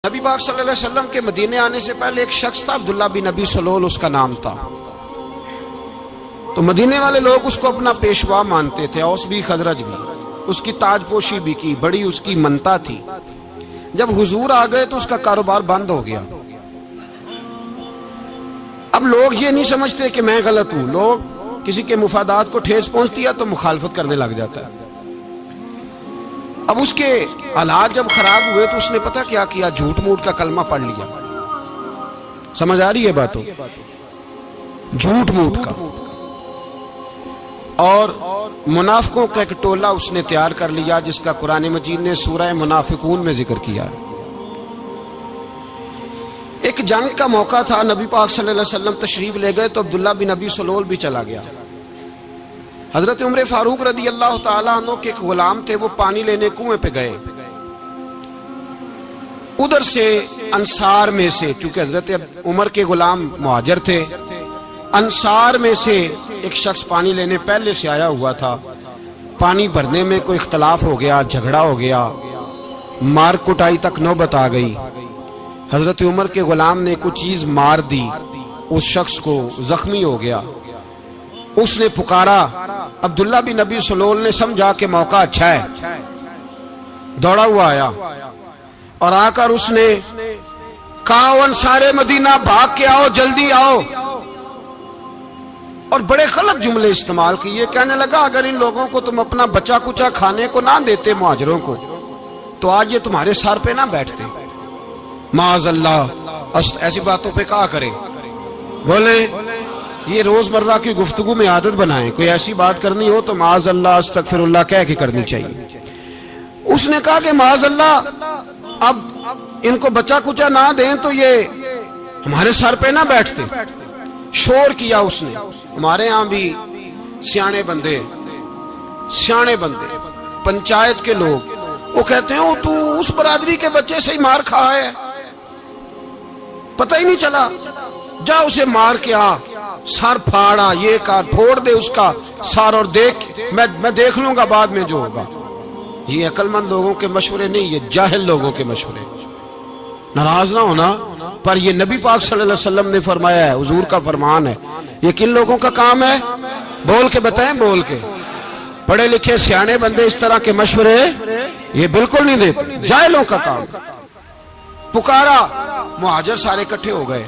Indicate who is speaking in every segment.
Speaker 1: نبی پاک صلی اللہ علیہ وسلم کے مدینے آنے سے پہلے ایک شخص تھا، عبداللہ بن ابی سلول اس کا نام تھا۔ تو مدینے والے لوگ اس کو اپنا پیشوا مانتے تھے، اوس بھی خزرج بھی، اس کی تاج پوشی بھی کی، بڑی اس کی منتا تھی۔ جب حضور آ گئے تو اس کا کاروبار بند ہو گیا۔ اب لوگ یہ نہیں سمجھتے کہ میں غلط ہوں، لوگ کسی کے مفادات کو ٹھیس پہنچتی ہے تو مخالفت کرنے لگ جاتا ہے۔ اب اس کے حالات جب خراب ہوئے تو اس نے پتہ کیا کیا، جھوٹ موٹ کا کلمہ پڑھ لیا۔ سمجھ آ رہی ہے باتوں؟ جھوٹ موٹ کا، اور منافقوں کا ایک ٹولہ اس نے تیار کر لیا جس کا قرآن مجید نے سورہ منافقون میں ذکر کیا۔ ایک جنگ کا موقع تھا، نبی پاک صلی اللہ علیہ وسلم تشریف لے گئے تو عبداللہ بن ابی سلول بھی چلا گیا۔ حضرت عمر فاروق رضی اللہ تعالیٰ عنہ کے ایک غلام تھے، وہ پانی لینے کنویں پہ گئے۔ ادھر سے انصار میں سے، چونکہ حضرت عمر کے غلام مہاجر تھے، انصار میں سے ایک شخص پانی لینے پہلے سے آیا ہوا تھا۔ پانی بھرنے میں کوئی اختلاف ہو گیا، جھگڑا ہو گیا، مار کٹائی تک نوبت آ گئی۔ حضرت عمر کے غلام نے کچھ چیز مار دی، اس شخص کو زخمی ہو گیا۔ اس نے پکارا، عبداللہ بن ابی سلول نے سمجھا کہ موقع اچھا ہے، دوڑا ہوا آیا اور آ کر اس نے کہا، انصار مدینہ بھاگ کے آؤ، جلدی آؤ، اور بڑے غلط جملے استعمال کیے۔ کہنے لگا اگر ان لوگوں کو تم اپنا بچا کچا کھانے کو نہ دیتے مہاجروں کو تو آج یہ تمہارے سر پہ نہ بیٹھتے۔ معاذ اللہ، ایسی باتوں پہ کہا کرے، بولے یہ روزمرہ کی گفتگو میں عادت بنائیں، کوئی ایسی بات کرنی ہو تو معاذ اللہ استغفر اللہ کہہ کے کرنی چاہیے۔ اس نے کہا کہ معاذ اللہ اب ان کو بچا کچا نہ دیں تو یہ ہمارے سر پہ نہ بیٹھتے۔ شور کیا اس نے۔ ہمارے ہاں بھی سیانے بندے پنچایت کے لوگ وہ کہتے ہیں تو اس برادری کے بچے سے ہی مار کھا ہے، پتہ ہی نہیں چلا، جا اسے مار کے آ، سر پھاڑا، یہ کار پھوڑ دے اس کا سر، اور دیکھ میں دیکھ لوں گا بعد میں جو ہوگا۔ یہ عقل مند لوگوں کے مشورے نہیں، یہ جاہل لوگوں کے مشورے۔ ناراض نہ ہونا، پر یہ نبی پاک صلی اللہ علیہ وسلم نے فرمایا ہے، حضور کا فرمان ہے۔ یہ کن لوگوں کا کام ہے؟ بول کے بتائیں، بول کے۔ پڑھے لکھے سیانے بندے اس طرح کے مشورے یہ بالکل نہیں دیتے، جاہلوں کا کام۔ پکارا، مہاجر سارے اکٹھے ہو گئے،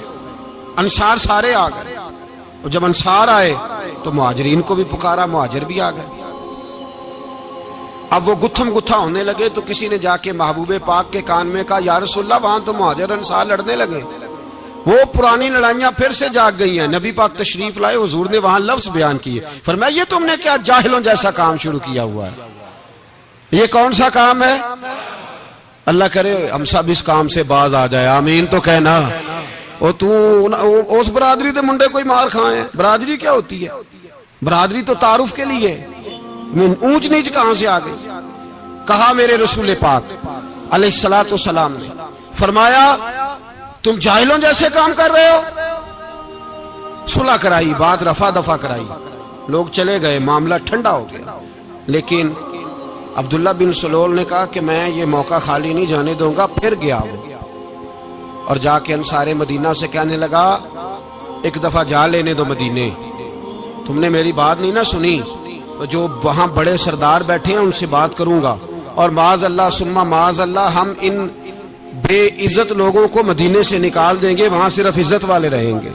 Speaker 1: انصار سارے آ گئے، اور جب انصار آئے تو مہاجرین کو بھی پکارا، مہاجر بھی آ گئے۔ اب وہ گتھم گتھا ہونے لگے تو کسی نے جا کے محبوب پاک کے کان میں کہا، یا رسول اللہ وہاں تو مہاجر انصار لڑنے لگے، وہ پرانی لڑائیاں پھر سے جاگ گئی ہیں۔ نبی پاک تشریف لائے، حضور نے وہاں لفظ بیان کیے، فرمایا یہ تم نے کیا جاہلوں جیسا کام شروع کیا ہوا ہے؟ یہ کون سا کام ہے؟ اللہ کرے ہم سب اس کام سے باز آ جائے، آمین تو کہنا۔ اور تو اس برادری دے منڈے کوئی مار کھائیں، برادری کیا ہوتی ہے؟ برادری تو تعارف کے لیے، اونچ نیچ کہاں سے آ گئی؟ کہا میرے رسول پاک علیہ الصلوۃ والسلام نے فرمایا تم جاہلوں جیسے کام کر رہے ہو۔ صلح کرائی، بات رفع دفع کرائی، لوگ چلے گئے، معاملہ ٹھنڈا ہو گیا۔ لیکن عبداللہ بن سلول نے کہا کہ میں یہ موقع خالی نہیں جانے دوں گا۔ پھر گیا اور جا کے انصار مدینہ سے کہنے لگا ایک دفعہ جا لینے دو مدینے، تم نے میری بات نہیں نہ سنی تو جو وہاں بڑے سردار بیٹھے ہیں ان سے بات کروں گا، اور معاذ اللہ ثم معاذ اللہ ہم ان بے عزت لوگوں کو مدینے سے نکال دیں گے، وہاں صرف عزت والے رہیں گے۔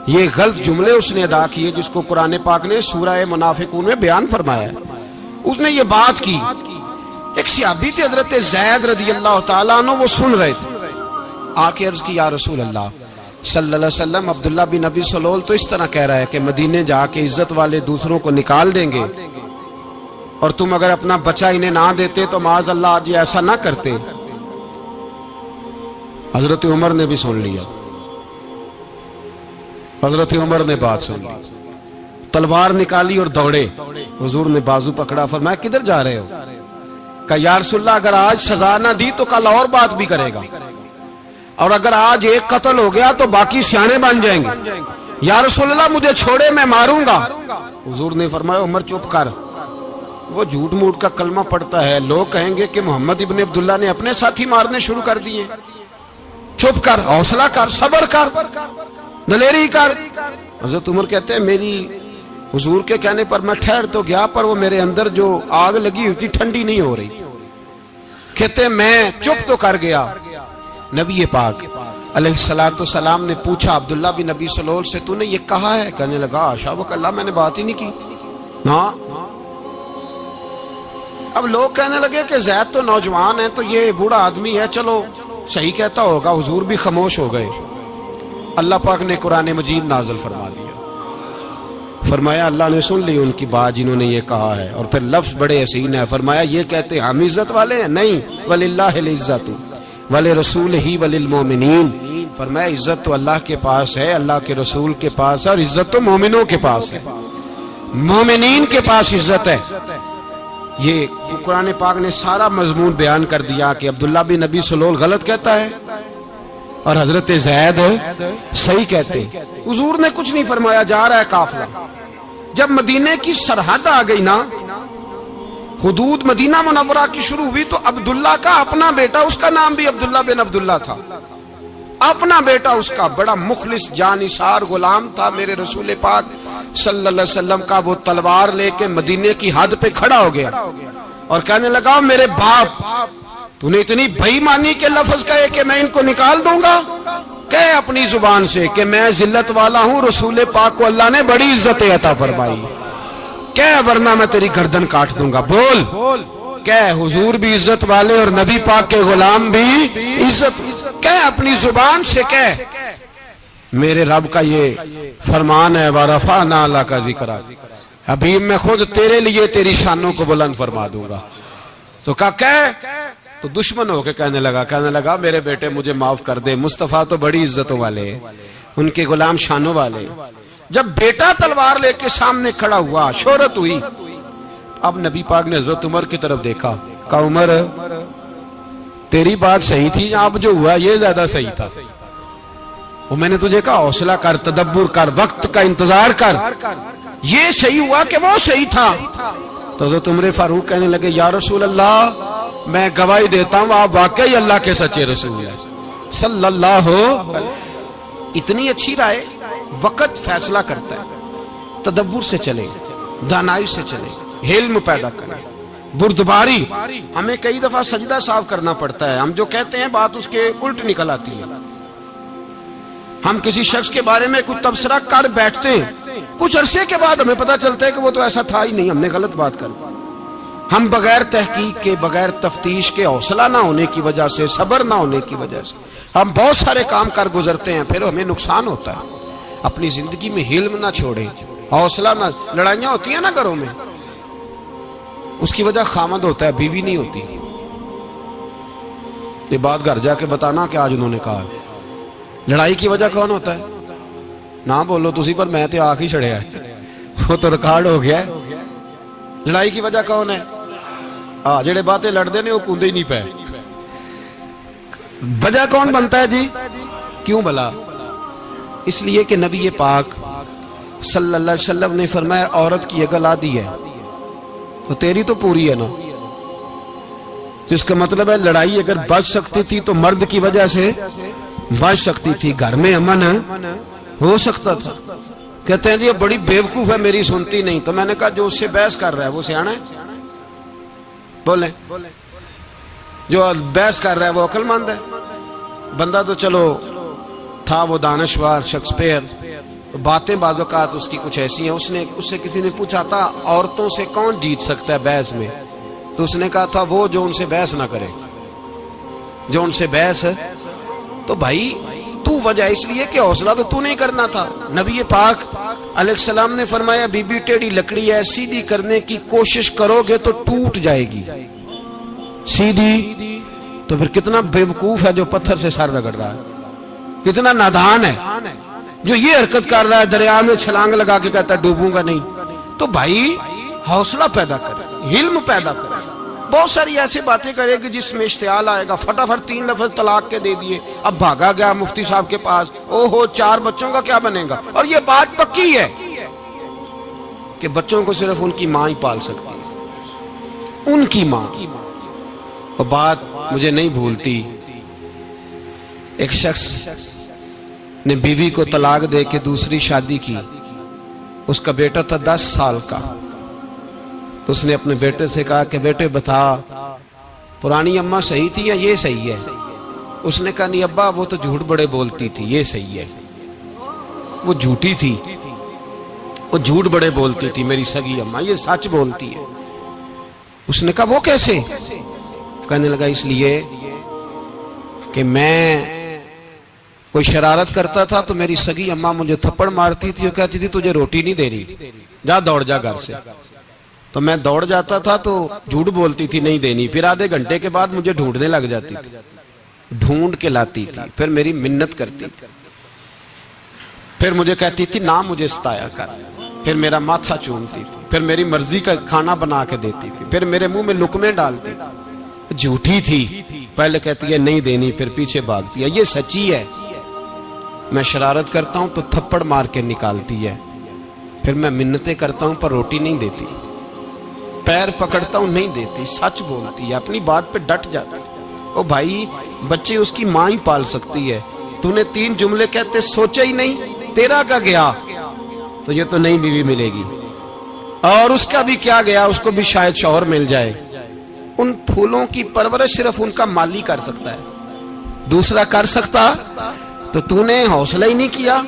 Speaker 1: یہ غلط جملے اس نے ادا کیے جس کو قرآن پاک نے سورہ منافقون میں بیان فرمایا ہے۔ اس نے یہ بات کی۔ ایک صحابی تھے حضرت زید رضی اللہ تعالیٰ عنہ، وہ سن رہے تھے، آ کے عرض کی، یا رسول اللہ صلی اللہ علیہ وسلم عبداللہ بن ابی سلول تو اس طرح کہہ رہا ہے کہ مدینے جا کے عزت والے دوسروں کو نکال دیں گے، اور تم اگر اپنا بچہ انہیں نہ دیتے تو معاذ اللہ آج یہ ایسا نہ کرتے۔ حضرت عمر نے بھی سن لیا، حضرت عمر نے بات سن لی، تلوار نکالی اور دوڑے۔ حضور نے بازو پکڑا، فرمایا کدھر جا رہے ہو؟ کہا یا رسول اللہ اگر آج سزا نہ دی تو کل اور بات بھی کرے گا، اور اگر آج ایک قتل ہو گیا تو باقی سیانے بن جائیں گے۔ یا رسول اللہ مجھے چھوڑے، میں ماروں گا۔ حضور نے فرمایا عمر چپ کر، وہ جھوٹ موٹ کا کلمہ پڑھتا ہے، لوگ کہیں گے کہ محمد ابن عبداللہ نے اپنے ساتھی مارنے شروع کر دیے۔ چپ کر، حوصلہ کر، صبر کر، دلیری کر۔ حضرت عمر کہتے ہیں میری حضور کے کہنے پر میں ٹھہر تو گیا، پر وہ میرے اندر جو آگ لگی ہوئی تھی ٹھنڈی نہیں ہو رہی۔ کہتے ہیں میں چپ تو کر گیا۔ نبی پاک علیہ الصلوۃ والسلام نے پوچھا عبداللہ بن نبی سلول سے تو نے یہ کہا ہے؟ کہنے لگا حاشا وکلا، میں نے بات ہی نہیں کی۔ ہاں، اب لوگ کہنے لگے کہ زید تو نوجوان ہے، تو یہ بوڑھا آدمی ہے، چلو صحیح کہتا ہوگا۔ حضور بھی خاموش ہو گئے۔ اللہ پاک نے قرآن مجید نازل فرما دیا، فرمایا اللہ نے سن لی ان کی بات جنہوں نے یہ کہا ہے، اور پھر لفظ بڑے حسین ہے، فرمایا یہ کہتے ہم عزت والے ہیں؟ نہیں، وَلِلَّهِ الْعِزَّةُ وَلِرَسُولِهِ وَلِلْمُؤْمِنِينَ، فرمایا عزت تو اللہ کے پاس ہے، اللہ کے رسول کے پاس ہے، اور عزت تو مومنوں کے پاس ہے، مومنین کے پاس عزت ہے۔ یہ قرآن پاک نے سارا مضمون بیان کر دیا کہ عبداللہ بن نبی سلول غلط کہتا ہے اور حضرت زید صحیح کہتے۔ حضور نے کچھ نہیں فرمایا، جا رہا ہے قافلہ۔ جب مدینے کی سرحد آ گئی نا، حدود مدینہ منورہ کی شروع ہوئی، تو عبداللہ کا اپنا بیٹا، اس کا نام بھی عبداللہ بن عبداللہ تھا، اپنا بیٹا اس کا بڑا مخلص جانثار غلام تھا میرے رسول پاک صلی اللہ علیہ وسلم کا، وہ تلوار لے کے مدینے کی حد پہ کھڑا ہو گیا اور کہنے لگا میرے باپ تو نے اتنی بے ایمانی کے لفظ کہے کہ میں ان کو نکال دوں گا؟ کہے اپنی زبان سے کہ میں ذلت والا ہوں، رسول پاک کو اللہ نے بڑی عزت عطا فرمائی، کہے ورنہ میں تیری گردن کاٹ دوں گا۔ بول، کہے حضور بھی عزت والے اور نبی پاک کے غلام بھی عزت، کہے اپنی زبان سے، کہے میرے رب کا یہ فرمان ہے وَرَفَعْنَا لَكَ ذِكْرَكَ، حبیب میں خود تیرے لیے تیری شانوں کو بلند فرما دوں گا۔ تو تو دشمن ہو کے کہنے لگا میرے بیٹے مجھے معاف کر دے، مصطفیٰ تو بڑی عزتوں والے ہیں، ان کے غلام شانوں والے۔ جب بیٹا تلوار لے کے سامنے کھڑا ہوا، شہرت ہوئی، اب نبی پاک نے حضرت عمر کی طرف دیکھا، کہا عمر تیری بات صحیح تھی، اب جو ہوا یہ زیادہ صحیح تھا، وہ میں نے تجھے کہا حوصلہ کر، تدبر کر، وقت کا انتظار کر، یہ صحیح ہوا کہ وہ صحیح تھا۔ تو حضرت عمر فاروق کہنے لگے یا رسول اللہ میں گواہی دیتا ہوں آپ واقعی اللہ کے سچے رسول ہیں صلی اللہ علیہ۔ اتنی اچھی رائے، وقت فیصلہ کرتا ہے، تدبر سے چلے، دانائی سے چلے، علم پیدا کریں، بردباری۔ ہمیں کئی دفعہ سجدہ صاف کرنا پڑتا ہے، ہم جو کہتے ہیں بات اس کے الٹ نکل آتی ہے۔ ہم کسی شخص کے بارے میں کچھ تبصرہ کر بیٹھتے ہیں، کچھ عرصے کے بعد ہمیں پتہ چلتا ہے کہ وہ تو ایسا تھا ہی نہیں، ہم نے غلط بات کر۔ ہم بغیر تحقیق کے، بغیر تفتیش کے، حوصلہ نہ ہونے کی وجہ سے، صبر نہ ہونے کی وجہ سے ہم بہت سارے کام کر گزرتے ہیں، پھر ہمیں نقصان ہوتا ہے۔ اپنی زندگی میں حلم نہ چھوڑیں، حوصلہ نہ، لڑائیاں ہوتی ہیں نا گھروں میں، اس کی وجہ خامد ہوتا ہے، بیوی نہیں ہوتی۔ یہ بات گھر جا کے بتانا کہ آج انہوں نے کہا ہے۔ لڑائی کی وجہ کون ہوتا ہے؟ نہ بولو تسی، پر میں تو آنکھ ہی چھڑیا ہے، وہ تو ریکارڈ ہو گیا ہے۔ لڑائی کی وجہ کون ہے؟ جڑے باتیں لڑتے ہیں وہ کندے ہی نہیں پے۔ وجہ کون بنتا ہے جی؟ کیوں بلا؟ اس لیے کہ نبی پاک صلی اللہ علیہ وسلم نے فرمایا عورت کی عقل آدھی ہے، تو تیری تو پوری ہے نا۔ تو اس کا مطلب ہے لڑائی اگر بچ سکتی تھی تو مرد کی وجہ سے بچ سکتی تھی، گھر میں امن ہو سکتا تھا۔ کہتے ہیں جی یہ بڑی بیوقوف ہے، میری سنتی نہیں۔ تو میں نے کہا جو اس سے بحث کر رہا ہے وہ سیانا ہے؟ بولیں، جو بحث کر رہا ہے وہ عقل مند ہے؟ بندہ تو چلو تھا وہ دانشور، شیکسپیئر، باتیں بعض اوقات اس کی کچھ ایسی ہیں۔ اس سے کسی نے پوچھا تھا عورتوں سے کون جیت سکتا ہے بحث میں، تو اس نے کہا تھا وہ جو ان سے بحث نہ کرے، جو ان سے بحث ہے۔ تو بھائی تو وجہ اس لیے کہ حوصلہ تو نہیں کرنا تھا۔ نبی پاک علیہ السلام نے فرمایا بی بی ٹیڑھی لکڑی ہے، سیدھی کرنے کی کوشش کرو گے تو ٹوٹ جائے گی سیدھی۔ تو پھر کتنا بیوقوف ہے جو پتھر سے سر رگڑ رہا ہے، کتنا نادان ہے جو یہ حرکت کر رہا ہے، دریا میں چھلانگ لگا کے کہتا ہے ڈوبوں گا نہیں۔ تو بھائی حوصلہ پیدا کرے، علم پیدا کرے۔ بہت ساری ایسی باتیں کرے کہ جس میں اشتعال آئے گا، فٹافٹ 3 لفظ طلاق کے دے دیے، اب بھاگا گیا مفتی صاحب کے پاس، او ہو 4 بچوں کا کیا بنے گا؟ اور یہ بات پکی ہے کہ بچوں کو صرف ان کی ماں ہی پال سکتی ہے، ان کی ماں۔ اور بات مجھے نہیں بھولتی، ایک شخص نے بیوی کو طلاق دے کے دوسری شادی کی. اس کا بیٹا تھا 10 سال کا. تو اس نے اپنے بیٹے سے کہا کہ بیٹے بتا پرانی اماں صحیح تھی یا یہ صحیح ہے؟ اس نے کہا نہیں ابا وہ تو جھوٹ بڑے بولتی تھی، یہ صحیح ہے. وہ جھوٹی تھی، وہ جھوٹ بڑے بولتی تھی میری سگی اماں، یہ سچ بولتی ہے. اس نے کہا وہ کیسے؟ کہنے لگا اس لیے کہ میں کوئی شرارت کرتا تھا تو میری سگی اماں مجھے تھپڑ مارتی تھی اور کہتی تھی تجھے روٹی نہیں دے رہی، جا دوڑ جا گھر سے. تو میں دوڑ جاتا تھا تو جھوٹ بولتی تھی نہیں دینی، پھر آدھے گھنٹے کے بعد مجھے ڈھونڈنے لگ جاتی تھی، ڈھونڈ کے لاتی تھی، پھر میری منت کرتی تھی، پھر مجھے کہتی تھی نہ مجھے ستایا کر، پھر میرا ماتھا چومتی تھی، پھر میری مرضی کا کھانا بنا کے دیتی تھی، پھر میرے منہ میں لقمے ڈالتی تھی. جھوٹی تھی، پہلے کہتی ہے نہیں دینی پھر پیچھے بھاگتی ہے. یہ سچی ہے، میں شرارت کرتا ہوں تو تھپڑ مار کے نکالتی ہے، پھر میں منتیں کرتا ہوں پر روٹی نہیں دیتی، پیر پکڑتا ہوں نہیں دیتی. سچ بولتی ہے، اپنی بات پہ ڈٹ جاتی. او بھائی بچے اس کی ماں ہی پال سکتی ہے، تو نے 3 جملے کہتے سوچا ہی نہیں، تیرا کا گیا تو یہ تو نئی بیوی ملے گی، اور اس کا بھی کیا گیا، اس کو بھی شاید شوہر مل جائے. ان پھولوں کی پرورش صرف ان کا مالی کر سکتا ہے، دوسرا کر سکتا تو نے حوصلہ ہی نہیں کیا.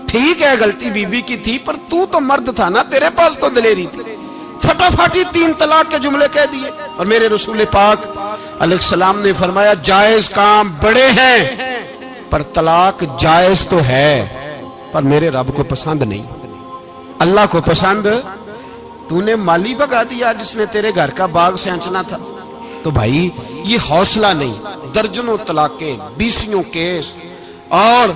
Speaker 1: ٹھیک ہے غلطی بی بی کی تھی پر تو مرد تھا نا، تیرے پاس تو دلیری تھی. فٹافٹ 3 طلاق کے جملے کہہ دیے. اور میرے رسول پاک علیہ السلام نے فرمایا جائز کام بڑے ہیں پر طلاق جائز تو ہے پر میرے رب کو پسند نہیں، اللہ کو پسند. تو نے مالی بگا دیا جس نے تیرے گھر کا باغ سینچنا تھا. تو بھائی یہ حوصلہ نہیں، درجنوں طلاقیں، 20 کیس، اور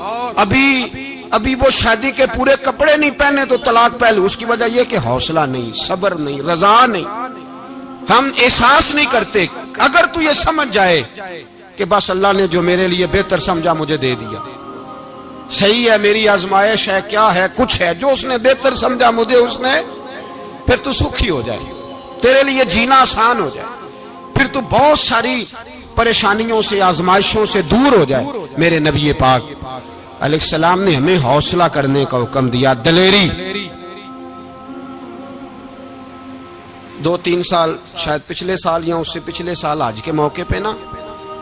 Speaker 1: ابھی وہ شادی کے پورے کپڑے نہیں پہنے تو طلاق پہلے. اس کی وجہ یہ کہ حوصلہ نہیں، صبر نہیں، رضا نہیں، ہم احساس نہیں کرتے. اگر تو یہ سمجھ جائے کہ بس اللہ نے جو میرے لیے بہتر سمجھا مجھے دے دیا، صحیح ہے میری آزمائش ہے، کیا ہے کچھ ہے جو اس نے بہتر سمجھا مجھے اس نے، پھر تو سکھی ہو جائے، تیرے لیے جینا آسان ہو جائے، پھر تو بہت ساری پریشانیوں سے آزمائشوں سے دور ہو جائے. میرے نبی پاک علیہ السلام نے ہمیں حوصلہ کرنے کا حکم دیا، دلیری. 2-3 سال شاید پچھلے سال یا اس سے پچھلے سال حج کے موقع پہ نا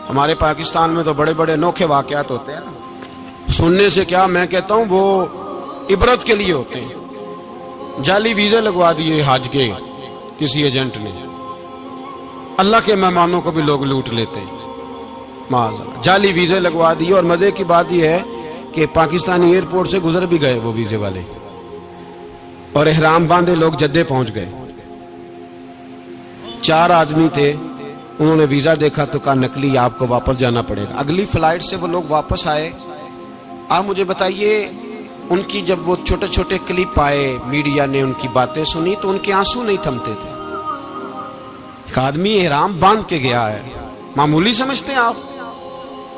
Speaker 1: ہمارے پاکستان میں تو بڑے بڑے انوکھے واقعات ہوتے ہیں نا، سننے سے کیا میں کہتا ہوں وہ عبرت کے لیے ہوتے ہیں. جعلی ویزے لگوا دیے حج کے کسی ایجنٹ نے، اللہ کے مہمانوں کو بھی لوگ لوٹ لیتے ہیں، معاذ جعلی ویزے لگوا دیے. اور مزے کی بات یہ ہے کہ پاکستانی ایئرپورٹ سے گزر بھی گئے وہ ویزے والے، اور احرام باندھے لوگ جدے پہنچ گئے. 4 آدمی تھے، انہوں نے ویزا دیکھا تو کہا نقلی آپ کو واپس جانا پڑے گا. اگلی فلائٹ سے وہ لوگ واپس آئے. آپ مجھے بتائیے ان کی جب وہ چھوٹے چھوٹے کلپ آئے، میڈیا نے ان کی باتیں سنی تو ان کے آنسو نہیں تھمتے تھے. ایک آدمی احرام باندھ کے گیا ہے، معمولی سمجھتے ہیں آپ؟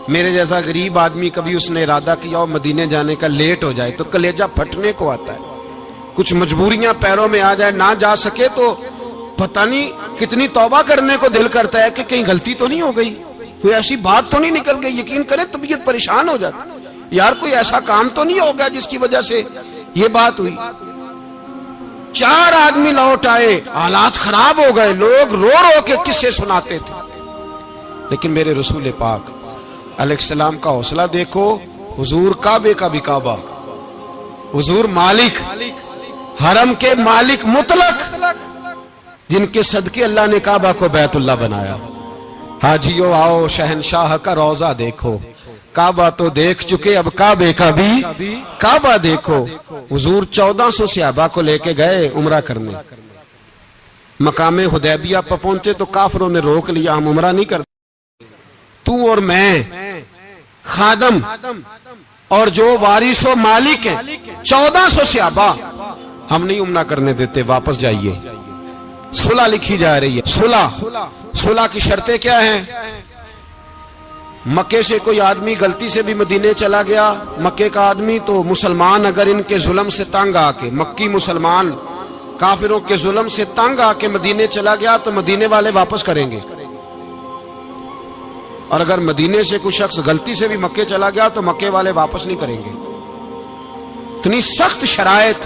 Speaker 1: میرے جیسا غریب آدمی کبھی اس نے ارادہ کیا اور مدینے جانے کا لیٹ ہو جائے تو کلیجہ پھٹنے کو آتا ہے. کچھ مجبوریاں پیروں میں آ جائے، نہ جا سکے تو پتہ نہیں کتنی توبہ کرنے کو دل کرتا ہے کہ کہیں غلطی تو نہیں ہو گئی، کوئی ایسی بات تو نہیں نکل گئی. یقین کریں طبیعت پریشان ہو جاتی، یار کوئی ایسا کام تو نہیں ہو گیا جس کی وجہ سے یہ بات ہوئی. 4 آدمی لوٹ آئے، حالات خراب ہو گئے، لوگ رو رو کے قصے سناتے تھے. لیکن میرے رسول پاک علیہ السلام کا حوصلہ دیکھو. حضور کعبے کا بھی کعبہ، حضور مالک، حرم کے مالک مطلق، جن کے صدقے اللہ نے کعبہ کو بیت اللہ بنایا. حاجیو آؤ شہنشاہ کا روضہ دیکھو، کعبہ تو دیکھ چکے اب کعبے کا بھی کعبہ دیکھو. حضور 1400 صحابہ کو لے کے گئے عمرہ کرنے. مقام حدیبیہ پر پہنچے تو کافروں نے روک لیا، ہم عمرہ نہیں کرتے. تو اور میں خادم اور جو وارث و مالک ہیں 1400 صحابہ، ہم نہیں عمرہ کرنے دیتے، واپس جائیے. صلح لکھی جا رہی ہے. صلح کی شرطیں کیا ہیں؟ مکے سے کوئی آدمی غلطی سے بھی مدینے چلا گیا، مکے کا آدمی، تو مسلمان اگر ان کے ظلم سے تنگ آ کے، مکی مسلمان کافروں کے ظلم سے تنگ آ کے مدینے چلا گیا تو مدینے والے واپس کریں گے. اور اگر مدینے سے کوئی شخص غلطی سے بھی مکے چلا گیا تو مکے والے واپس نہیں کریں گے. اتنی سخت شرائط.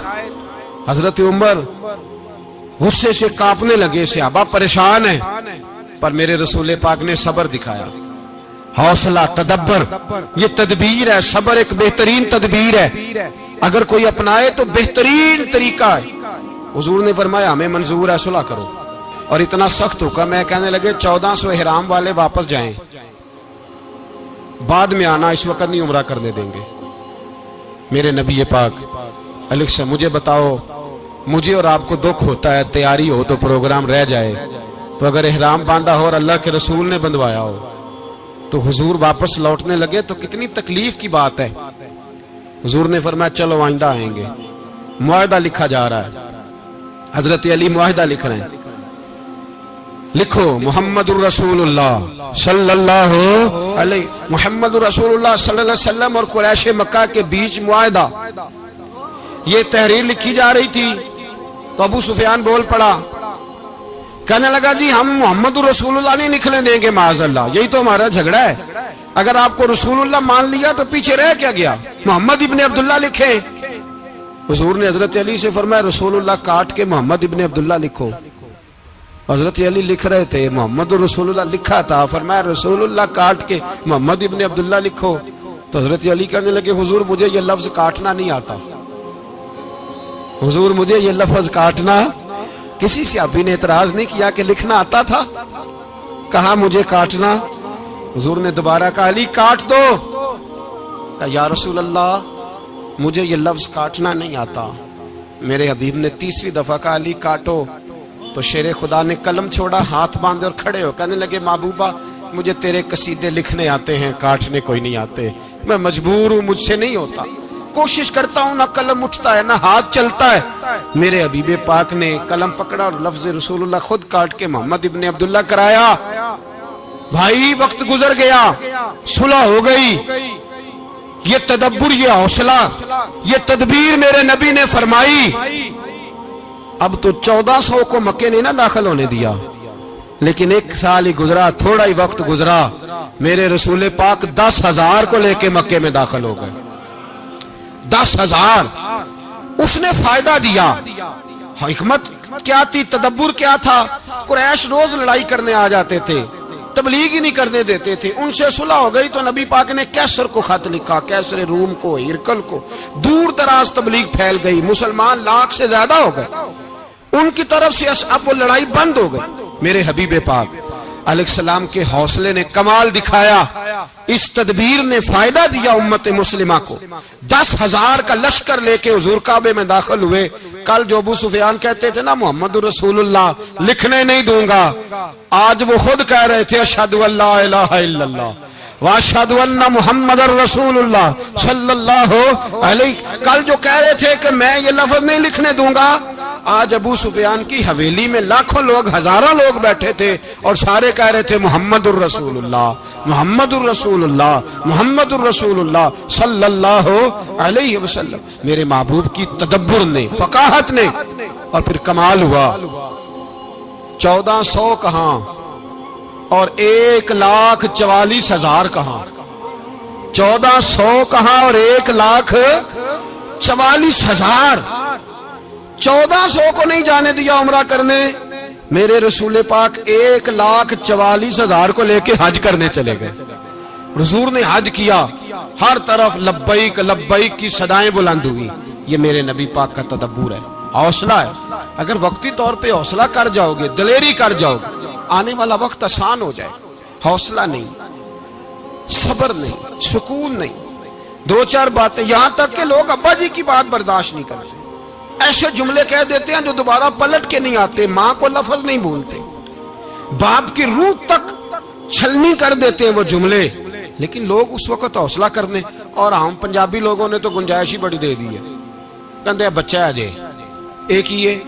Speaker 1: حضرت عمر غصے سے کانپنے لگے, صحابہ پریشان ہیں, پر میرے رسول پاک نے صبر دکھایا, حوصلہ, تدبر. یہ تدبیر ہے, صبر ایک بہترین تدبیر ہے, اگر کوئی اپنائے تو بہترین طریقہ ہے. حضور نے فرمایا ہمیں منظور ہے, صلح کرو. اور اتنا سخت حکم ہے, کہنے لگے 1400 احرام والے واپس جائیں, بعد میں آنا, اس وقت نہیں عمرہ کرنے دیں گے. میرے نبی پاک علیہ السلام, مجھے بتاؤ, مجھے اور آپ کو دکھ ہوتا ہے تیاری ہو تو پروگرام رہ جائے, تو اگر احرام باندھا ہو اور اللہ کے رسول نے بندھوایا ہو تو حضور واپس لوٹنے لگے تو کتنی تکلیف کی بات ہے. حضور نے فرمایا چلو آئندہ آئیں گے. معاہدہ لکھا جا رہا ہے, حضرت علی معاہدہ لکھ رہے ہیں. لکھو محمد الرسول اللہ صلی اللہ علیہ محمد الرسول اللہ صلی اللہ علیہ وسلم اور قریش مکہ کے بیچ معاہدہ. یہ تحریر لکھی جا رہی تھی تو ابو سفیان بول پڑا, کہنے لگا جی ہم محمد الرسول اللہ نہیں نکلنے دیں گے معاذ اللہ, یہی تو ہمارا جھگڑا ہے. اگر آپ کو رسول اللہ مان لیا تو پیچھے رہ کیا گیا, محمد ابن عبداللہ لکھے. حضور نے حضرت علی سے فرمایا رسول اللہ کاٹ کے محمد ابن عبداللہ لکھو. حضرت علی لکھ رہے تھے, محمد رسول اللہ لکھا تھا, فرمایا رسول اللہ کاٹ کے محمد ابن عبداللہ لکھو. تو حضرت علی کہنے لگے حضور مجھے یہ لفظ کاٹنا نہیں آتا, حضور مجھے یہ لفظ کاٹنا. کسی صحابی نے اعتراض نہیں کیا کہ لکھنا آتا تھا, کہا مجھے کاٹنا. حضور نے دوبارہ کہا علی کاٹ دو. کہا یا رسول اللہ مجھے یہ لفظ کاٹنا نہیں آتا. میرے حبیب نے تیسری دفعہ کہا علی کاٹو. تو شیر خدا نے قلم چھوڑا, ہاتھ باندھے اور کھڑے ہو کہنے لگے محبوبہ مجھے تیرے قصیدے لکھنے آتے ہیں, کاٹنے کوئی نہیں آتے, میں مجبور ہوں, مجھ سے نہیں ہوتا. کوشش کرتا ہوں, نہ قلم اٹھتا ہے نہ ہاتھ چلتا ہے. میرے حبیب پاک نے قلم پکڑا اور لفظ رسول اللہ خود کاٹ کے محمد ابن عبداللہ کرایا. بھائی وقت گزر گیا, صلح ہو گئی. یہ تدبر, یہ حوصلہ, یہ تدبیر میرے نبی نے فرمائی. اب تو 1400 کو مکے نے نہ داخل ہونے دیا, لیکن 1 سال ہی گزرا, تھوڑا ہی وقت گزرا, میرے رسول پاک 10,000 کو لے کے مکے میں داخل ہو گئے. 10,000. اس نے فائدہ دیا. حکمت کیا تھی, تدبر کیا تھا. قریش روز لڑائی کرنے آ جاتے تھے, تبلیغ ہی نہیں کرنے دیتے تھے. ان سے صلح ہو گئی تو نبی پاک نے کیسر کو خط لکھا, کیسر روم کو, ہرکل کو. دور دراز تبلیغ پھیل گئی, مسلمان 100,000 سے زیادہ ہو گئے. ان کی طرف سے اب وہ لڑائی بند ہو گئی. میرے حبیب پاک علیہ السلام کے حوصلے نے کمال دکھایا, اس تدبیر نے فائدہ دیا امت مسلمہ کو. 10,000 کا لشکر لے کے حضور کعبے میں داخل ہوئے. کل جو ابو سفیان کہتے تھے نا محمد رسول اللہ لکھنے نہیں دوں گا, آج وہ خود کہہ رہے تھے اشہد ان لا الہ الا اللہ واشہد ان محمد رسول اللہ صلی اللہ علیہ. کل جو کہہ رہے تھے کہ میں یہ لفظ نہیں لکھنے دوں گا, آج ابو سفیان کی حویلی میں لاکھوں لوگ, ہزاروں لوگ بیٹھے تھے اور سارے کہہ رہے تھے محمد الرسول اللہ محمد الرسول اللہ محمد الرسول اللہ صلی اللہ علیہ وسلم. میرے محبوب کی تدبر نے, فقاہت نے, اور پھر کمال ہوا. 1400 کہاں اور 1,44,000 کہاں. 1400 کہاں اور 1,44,000. 1400 کو نہیں جانے دیا عمرہ کرنے. میرے رسول پاک 1,44,000 کو لے کے حج کرنے چلے گئے. حضور نے حج کیا, ہر طرف لبیک لبیک کی صدائیں بلند ہوئی. یہ میرے نبی پاک کا تدبر ہے, حوصلہ ہے. اگر وقتی طور پہ حوصلہ کر جاؤ گے, دلیری کر جاؤ گے, آنے والا وقت آسان ہو جائے. حوصلہ نہیں, صبر نہیں, سکون نہیں, 2-4 باتیں, یہاں تک کہ لوگ ابا جی کی بات برداشت نہیں کرتے, ایسے جملے کہہ دیتے ہیں جو دوبارہ پلٹ کے نہیں آتے. ماں کو لفظ نہیں بولتے, باپ کی روح تک چھلنی کر دیتے ہیں وہ جملے. لیکن لوگ اس وقت حوصلہ کرنے, اور ہم پنجابی لوگوں نے تو گنجائش ہی بڑی دے دی ہے. کہتے ہیں بچہ ہے جے ایک ہی ہے,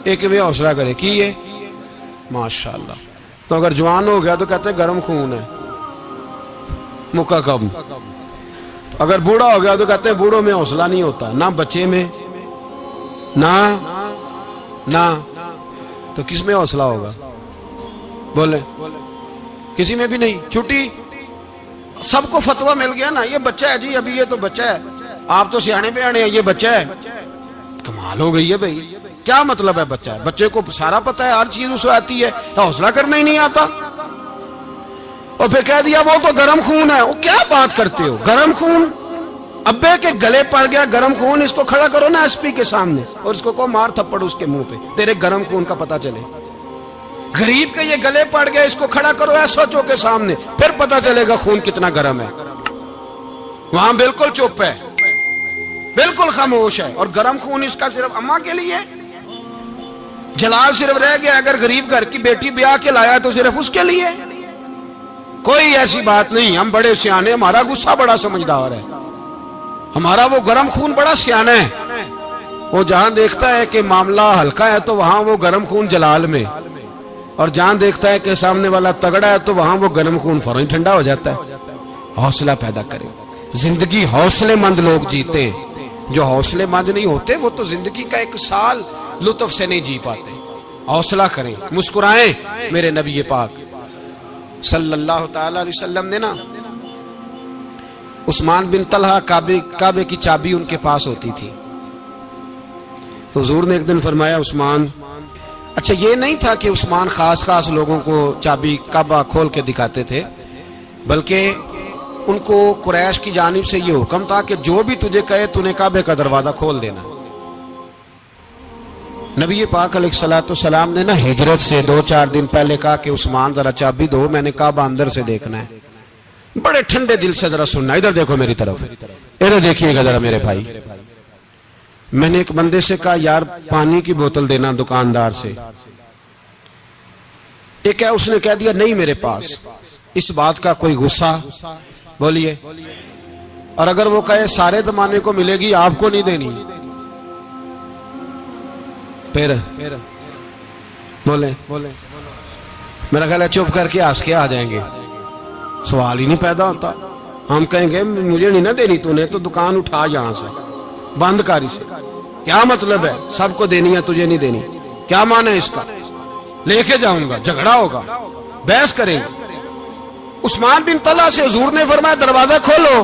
Speaker 1: ایک میں حوصلہ کرے کی ہے ماشاءاللہ. تو اگر جوان ہو گیا تو کہتے ہیں گرم خون ہے مکہ کم. اگر بوڑھا ہو گیا تو کہتے ہیں بوڑھوں میں حوصلہ نہیں ہوتا, نہ بچے میں نہ. تو کس میں حوصلہ ہوگا, بولے کسی میں بھی نہیں. چھٹی, سب کو فتویٰ مل گیا نا, یہ بچہ ہے جی, ابھی یہ تو بچہ ہے, آپ تو سیانے بیانے ہیں, یہ بچہ ہے. کمال ہو گئی ہے بھائی, کیا مطلب ہے بچہ ہے؟ بچے کو سارا پتہ ہے, ہر چیز اسے آتی ہے, حوصلہ کرنا ہی نہیں آتا. اور پھر کہہ دیا وہ تو گرم خون ہے. وہ کیا بات کرتے ہو, گرم خون؟ ابے کے گلے پڑ گیا گرم خون, اس کو کھڑا کرو نا ایس پی کے سامنے اور اس کو مار تھپڑ اس کے منہ پہ, تیرے گرم خون کا پتہ چلے. غریب کے یہ گلے پڑ گیا, اس کو کھڑا کرو ایس ایچ او کے سامنے, پھر پتہ چلے گا خون کتنا گرم ہے. وہاں بالکل چپ ہے, بالکل خاموش ہے. اور گرم خون اس کا صرف اماں کے لیے, جلال صرف رہ گیا اگر غریب گھر کی بیٹی بیاہ کے لایا تو صرف اس کے لیے. کوئی ایسی بات نہیں. ہم بڑے سیانے, ہمارا غصہ بڑا سمجھدار ہے, ہمارا وہ گرم خون بڑا سیانا ہے. وہ جہاں دیکھتا ہے کہ معاملہ ہلکا ہے تو وہاں وہ گرم خون جلال میں, اور جہاں دیکھتا ہے کہ سامنے والا تگڑا ہے تو وہاں وہ گرم خون فوراً ٹھنڈا ہو جاتا ہے. حوصلہ پیدا کریں. زندگی حوصلے مند لوگ جیتے ہیں, جو حوصلے مند نہیں ہوتے وہ تو زندگی کا ایک سال لطف سے نہیں جی پاتے. حوصلہ کریں, مسکرائیں. میرے نبی پاک صلی اللہ تعالی علیہ وسلم نے نا عثمان بن طلحہ, کعبے کی چابی ان کے پاس ہوتی تھی, تو حضور نے ایک دن فرمایا عثمان, اچھا یہ نہیں تھا کہ عثمان خاص لوگوں کو چابی کعبہ کھول کے دکھاتے تھے, بلکہ ان کو قریش کی جانب سے یہ حکم تھا کہ جو بھی تجھے کہے تو نے کعبے کا دروازہ کھول دینا. نبی پاک علیہ الصلوۃ والسلام نے نا ہجرت سے 2-4 دن پہلے کہا کہ عثمان ذرا چابی دو, میں نے کعبہ اندر سے دیکھنا ہے. بڑے ٹھنڈے دل سے ذرا سننا, ادھر دیکھو میری طرف, ادھر دیکھیے گا ذرا میرے بھائی. میں نے ایک بندے سے کہا یار پانی کی بوتل دینا دکاندار سے, ایک ہے اس نے کہہ دیا نہیں میرے پاس. اس بات کا کوئی غصہ بولیے, اور اگر وہ کہے سارے زمانے کو ملے گی آپ کو نہیں دینی, پھر بولے میرا خیال ہے چپ کر کے ہنس کے آ جائیں گے, سوال ہی نہیں پیدا ہوتا. ہم کہیں گے مجھے نہیں نہ دینی, تو نے تو دکان اٹھا یہاں سے, بند کاری سے. کیا مطلب ہے سب کو دینی ہے تجھے نہیں دینی, کیا معنی ہے اس کا؟ لے کے جاؤں گا, جھگڑا ہوگا, بحث کریں گے. عثمان بن طلحہ سے حضور نے فرمایا دروازہ کھولو,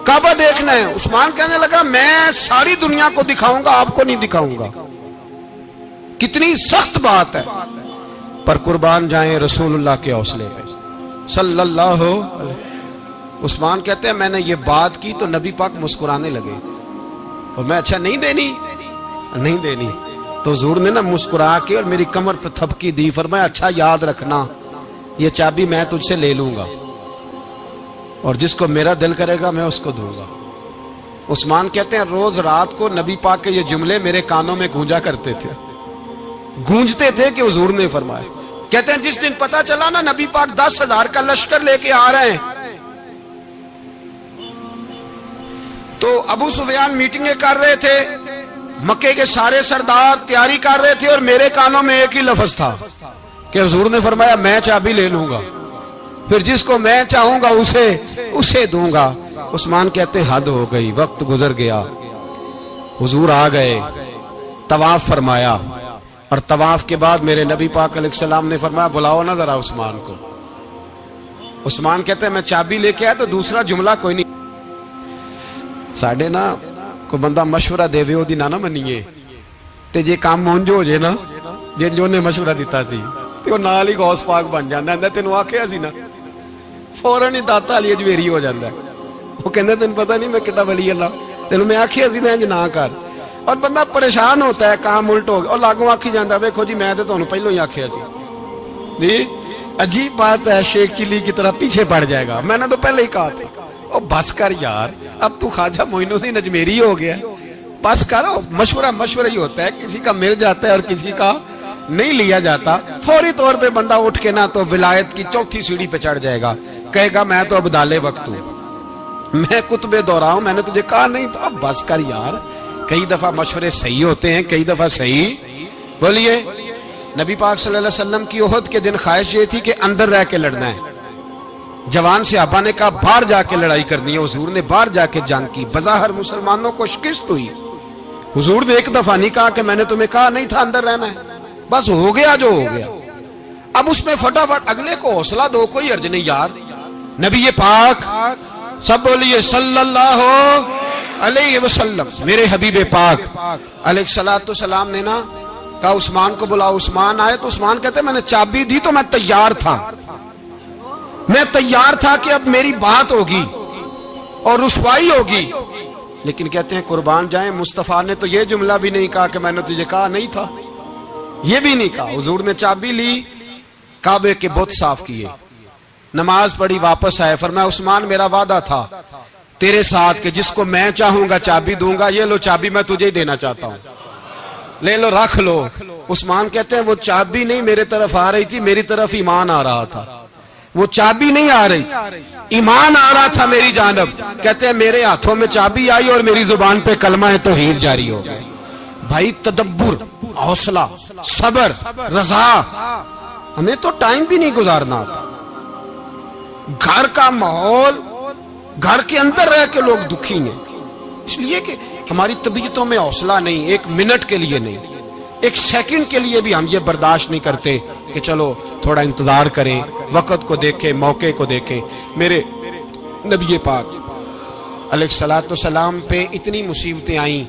Speaker 1: کعبہ دیکھنا ہے. عثمان کہنے لگا میں ساری دنیا کو دکھاؤں گا, آپ کو نہیں دکھاؤں گا. کتنی سخت بات ہے, پر قربان جائیں رسول اللہ کے حوصلے پہ صلی اللہ علیہ. عثمان کہتے ہیں میں نے یہ بات کی تو نبی پاک مسکرانے لگے, اور میں اچھا نہیں دینی, تو حضور نے نا مسکرا کے اور میری کمر پہ تھپکی دی, فرمایا اچھا یاد رکھنا یہ چابی میں تجھ سے لے لوں گا, اور جس کو میرا دل کرے گا میں اس کو دوں گا. عثمان کہتے ہیں روز رات کو نبی پاک کے یہ جملے میرے کانوں میں گونجتے تھے کہ حضور نے فرمایا. کہتے ہیں جس دن پتا چلا نا نبی پاک 10,000 کا لشکر لے کے آ رہے ہیں, تو ابو سفیان میٹنگیں کر رہے تھے, مکے کے سارے سردار تیاری کر رہے تھے, اور میرے کانوں میں ایک ہی لفظ تھا کہ حضور نے فرمایا میں چابی لے لوں گا, پھر جس کو میں چاہوں گا اسے دوں گا. عثمان کہتے ہیں حد ہو گئی, وقت گزر گیا, حضور آ گئے, طواف فرمایا, اور طواف کے بعد میرے نبی پاک علیہ السلام نے فرمایا بلاؤ نا ذرا عثمان کو. عثمان کہتے ہیں میں چابی لے کے آیا تو دوسرا جملہ کوئی نہیں. ساڑھے نا کوئی بندہ مشورہ دے وے دی نہ منیے, تے جے کام مونجو ہو جے نا, جن جو نے مشورہ دیتا سی تے وہ نال ہی غوث پاک بن جاندا ہے. تینوں آکھیا سی نا, فوراً ہی داتا علی اجویری ہو جاندا ہے. وہ کہندا تینوں پتہ نہیں میں کڈا ولی اللہ, تینوں میں آکھیا سی میں انج نہ کر, اور بندہ پریشان ہوتا ہے, کام الٹ ہو گیا, اور لاگوں آکھی جاندا ویکھو جی میں تے تانوں پہلوں ہی آکھیا سی. جی عجیب بات ہے, شیخ چلی کی طرح پیچھے پڑ جائے گا, میں نے تو پہلے ہی کہا تھا. او بس کر یار, اب تو خواجہ معین الدین اجمیری ہو گیا, بس کرو. مشورہ ہی ہوتا ہے, کسی کا مل جاتا ہے اور کسی کا نہیں لیا جاتا. فوری طور پہ بندہ اٹھ کے نا تو ولایت کی 4تھی سیڑھی پہ چڑھ جائے گا, کہے گا میں تو ابدال وقت ہوں, میں کتب دورہ ہوں, میں نے تجھے کہا نہیں تھا. اب بس کر یار, کئی دفعہ مشورے صحیح ہوتے ہیں, کئی دفعہ صحیح. بولیے نبی پاک صلی اللہ علیہ وسلم کی احد کے دن خواہش یہ تھی کہ اندر رہ کے لڑنا ہے. جوان صحابہ نے کہا باہر جا کے لڑائی کرنی ہے, حضور نے باہر جا کے جنگ کی. بظاہر مسلمانوں کو شکست ہوئی. حضور نے ایک دفعہ نہیں کہا کہ میں نے تمہیں کہا نہیں تھا اندر رہنا ہے, بس ہو گیا جو ہو گیا. اب اس میں فٹافٹ اگلے کو حوصلہ دو، کوئی عرض نہیں یار، نبی پاک سب بولیے صلی اللہ علیہ وسلم، میرے حبیب پاک علیہ الصلوۃ والسلام نے نا کہا عثمان کو بلاؤ. عثمان آئے تو عثمان کہتے ہیں میں نے چابی دی تو میں تیار تھا، میں تیار تھا کہ اب میری بات ہوگی اور رسوائی ہوگی. لیکن کہتے ہیں قربان جائیں مصطفیٰ نے تو یہ جملہ بھی نہیں کہا کہ میں نے تجھے کہا نہیں تھا، یہ بھی نہیں کہا. حضور نے چابی لی، کعبے کے بت صاف کیے، نماز پڑھی، واپس آئے. فرمایا عثمان میرا وعدہ تھا تیرے ساتھ کہ جس کو میں چاہوں گا چابی دوں گا، یہ لو چابی میں تجھے ہی دینا چاہتا ہوں، لے لو رکھ لو. عثمان کہتے ہیں وہ چابی نہیں میرے طرف آ رہی تھی، میری طرف ایمان آ رہا تھا. وہ چابی نہیں آ رہی، ایمان آ رہا تھا میری جانب. کہتے ہیں میرے ہاتھوں میں چابی آئی اور میری زبان پہ کلمہ توحید جاری ہو گئی. بھائی تدبر، حوصلہ، صبر، رضا. ہمیں تو ٹائم بھی نہیں گزارنا آتا. گھر کا ماحول، گھر کے اندر رہ کے لوگ دکھی ہیں، اس لیے کہ ہماری طبیعتوں میں حوصلہ نہیں، ایک منٹ کے لیے نہیں، ایک سیکنڈ کے لیے بھی ہم یہ برداشت نہیں کرتے کہ چلو تھوڑا انتظار کریں، وقت کو دیکھیں، موقع کو دیکھیں. میرے نبی پاک علیہ الصلوۃ والسلام پہ اتنی مصیبتیں آئیں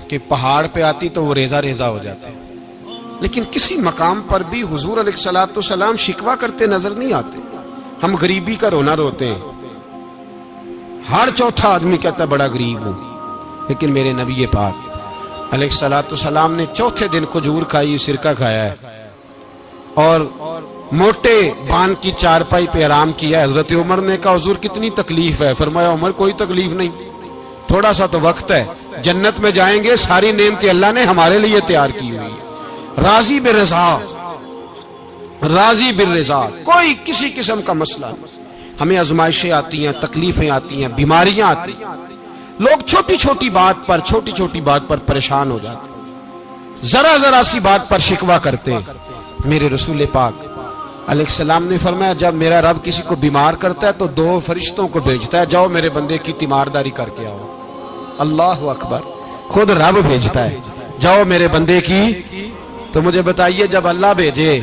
Speaker 1: کہ پہاڑ پہ آتی تو وہ ریزہ ریزہ ہو جاتے ہیں، لیکن کسی مقام پر بھی حضور علیہ الصلوۃ والسلام شکوہ کرتے نظر نہیں آتے. ہم غریبی کا رونا روتے ہیں، ہر چوتھا آدمی کہتا ہے بڑا غریب ہوں، لیکن میرے نبی پاک علیہ الصلوۃ والسلام نے چوتھے دن کھجور کھائی، سرکہ کھایا ہے اور موٹے بان کی چارپائی پہ آرام کیا. حضرت عمر نے کہا حضور کتنی تکلیف ہے؟ فرمایا عمر کوئی تکلیف نہیں، تھوڑا سا تو وقت ہے، جنت میں جائیں گے، ساری نعمتیں اللہ نے ہمارے لیے تیار کی ہوئی ہے. راضی بالرضا، راضی بالرضا، کوئی کسی قسم کا مسئلہ نہیں. ہمیں آزمائشیں آتی ہیں، تکلیفیں آتی ہیں، بیماریاں آتی ہیں، لوگ چھوٹی چھوٹی بات پر پریشان ہو جاتے ہیں، ذرا سی بات پر شکوہ کرتے ہیں. میرے رسول پاک علیہ السلام نے فرمایا جب میرا رب کسی کو بیمار کرتا ہے تو 2 فرشتوں کو بھیجتا ہے، جاؤ میرے بندے کی تیمارداری کر کے آؤ. اللہ اکبر، خود رب بھیجتا ہے، جاؤ میرے بندے کی. تو مجھے بتائیے جب اللہ بھیجے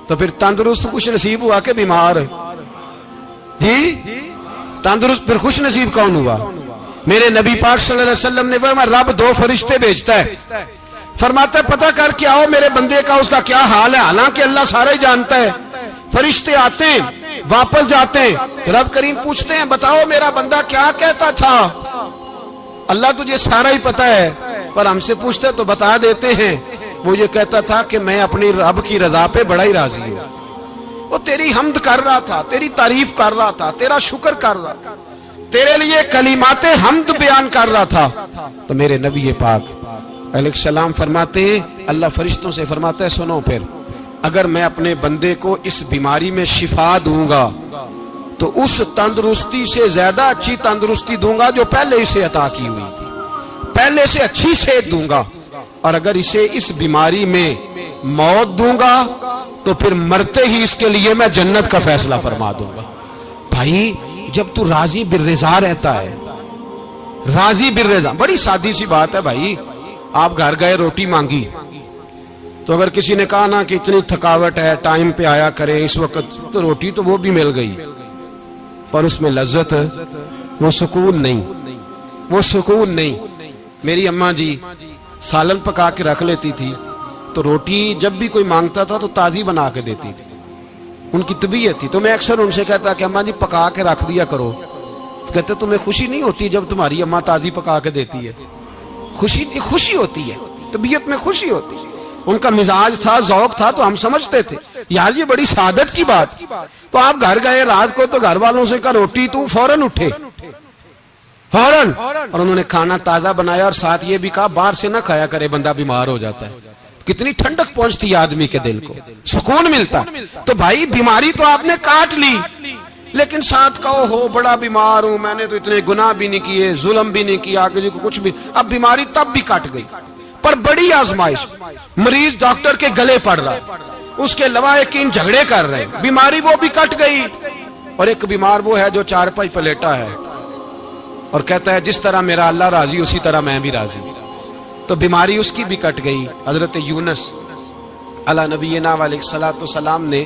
Speaker 1: تو پھر تندرست خوش نصیب ہوا کہ بیمار؟ جی تندرست پھر خوش نصیب کون ہوا؟ میرے نبی پاک صلی اللہ علیہ وسلم نے فرمایا رب 2 فرشتے بھیجتا ہے، فرماتا ہے پتہ کر کے آؤ میرے بندے کا اس کا کیا حال ہے، حالانکہ اللہ سارا ہی جانتا ہے. فرشتے آتے ہیں، واپس جاتے ہیں، رب کریم پوچھتے ہیں بتاؤ میرا بندہ کیا کہتا تھا؟ اللہ تجھے سارا ہی پتہ ہے، پر ہم سے پوچھتے تو بتا دیتے ہیں. وہ یہ کہتا تھا کہ میں اپنی رب کی رضا پہ بڑا ہی راضی ہوں. وہ تیری حمد کر رہا تھا، تیری تعریف کر رہا تھا، تیرا شکر کر رہا تھا، تیرے لیے کلمات حمد بیان کر رہا تھا. تو میرے نبی پاک علیہ السلام فرماتے ہیں، اللہ فرشتوں سے فرماتا ہے سنو پھر اگر میں اپنے بندے کو اس بیماری میں شفا دوں گا تو اس تندرستی سے زیادہ اچھی تندرستی دوں گا جو پہلے اسے عطا کی ہوئی تھی، پہلے سے اچھی صحت دوں گا. اور اگر اسے اس بیماری میں موت دوں گا تو پھر مرتے ہی اس کے لیے میں جنت کا فیصلہ فرما دوں گا. بھائی جب تو راضی بالرضا رہتا ہے، راضی بالرضا، بڑی سادی سی بات ہے بھائی. آپ گھر گئے روٹی مانگی تو اگر کسی نے کہا نا کہ اتنی تھکاوٹ ہے ٹائم پہ آیا کریں اس وقت، تو روٹی تو وہ بھی مل گئی پر اس میں لذت، وہ سکون نہیں، وہ سکون نہیں. میری اماں جی سالن پکا کے رکھ لیتی تھی تو روٹی جب بھی کوئی مانگتا تھا تو تازی بنا کے دیتی تھی، ان کی طبیعت تھی. تو میں اکثر ان سے کہتا کہ اماں جی پکا کے رکھ دیا کرو. تو کہتے تمہیں خوشی نہیں ہوتی جب تمہاری اماں تازی پکا کے دیتی ہے؟ خوشی ہوتی ہے، طبیعت میں خوشی ہوتی ہے. ان کا مزاج تھا، ذوق تھا، تو ہم سمجھتے تھے یار یہ بڑی سعادت کی بات. تو آپ گھر گئے رات کو تو گھر والوں سے کہا روٹی، تو فوراً اٹھے فوراً، اور انہوں نے کھانا تازہ بنایا اور ساتھ یہ بھی کہا باہر سے نہ کھایا کرے بندہ بیمار ہو جاتا ہے. کتنی ٹھنڈک پہنچتی ہے آدمی کے دل کو، سکون ملتا. تو بھائی بیماری تو آپ نے کاٹ لی لیکن ساتھ کہو ہو بڑا بیمار ہوں، میں نے تو اتنے گناہ بھی نہیں کیے، ظلم بھی نہیں کیا، کسی کو کچھ بھی. اب بیماری تب بھی کٹ گئی پر بڑی آزمائش، مریض ڈاکٹر کے گلے پڑ رہا، اس کے لواحقین جھگڑے کر رہے، بیماری وہ بھی کٹ گئی. اور ایک بیمار وہ ہے جو چارپائی پہ لیٹا ہے اور کہتا ہے جس طرح میرا اللہ راضی اسی طرح میں بھی راضی. تو بیماری اس کی بھی کٹ گئی. حضرت یونس علی نبینا علیہ الصلوۃ والسلام نے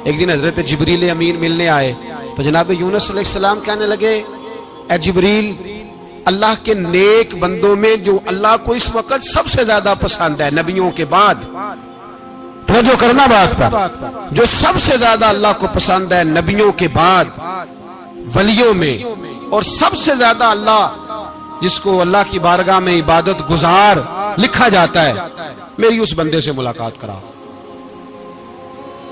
Speaker 1: ایک دن حضرت جبریل امین ملنے آئے تو جناب یونس علیہ السلام کہنے لگے اے جبریل اللہ کے نیک بندوں میں جو اللہ کو اس وقت سب سے زیادہ پسند ہے نبیوں کے بعد، توجہ کرنا بات پر، جو سب سے زیادہ اللہ کو پسند ہے نبیوں کے بعد ولیوں میں، اور سب سے زیادہ اللہ جس کو اللہ کی بارگاہ میں عبادت گزار لکھا جاتا ہے، میری اس بندے سے ملاقات کرا۔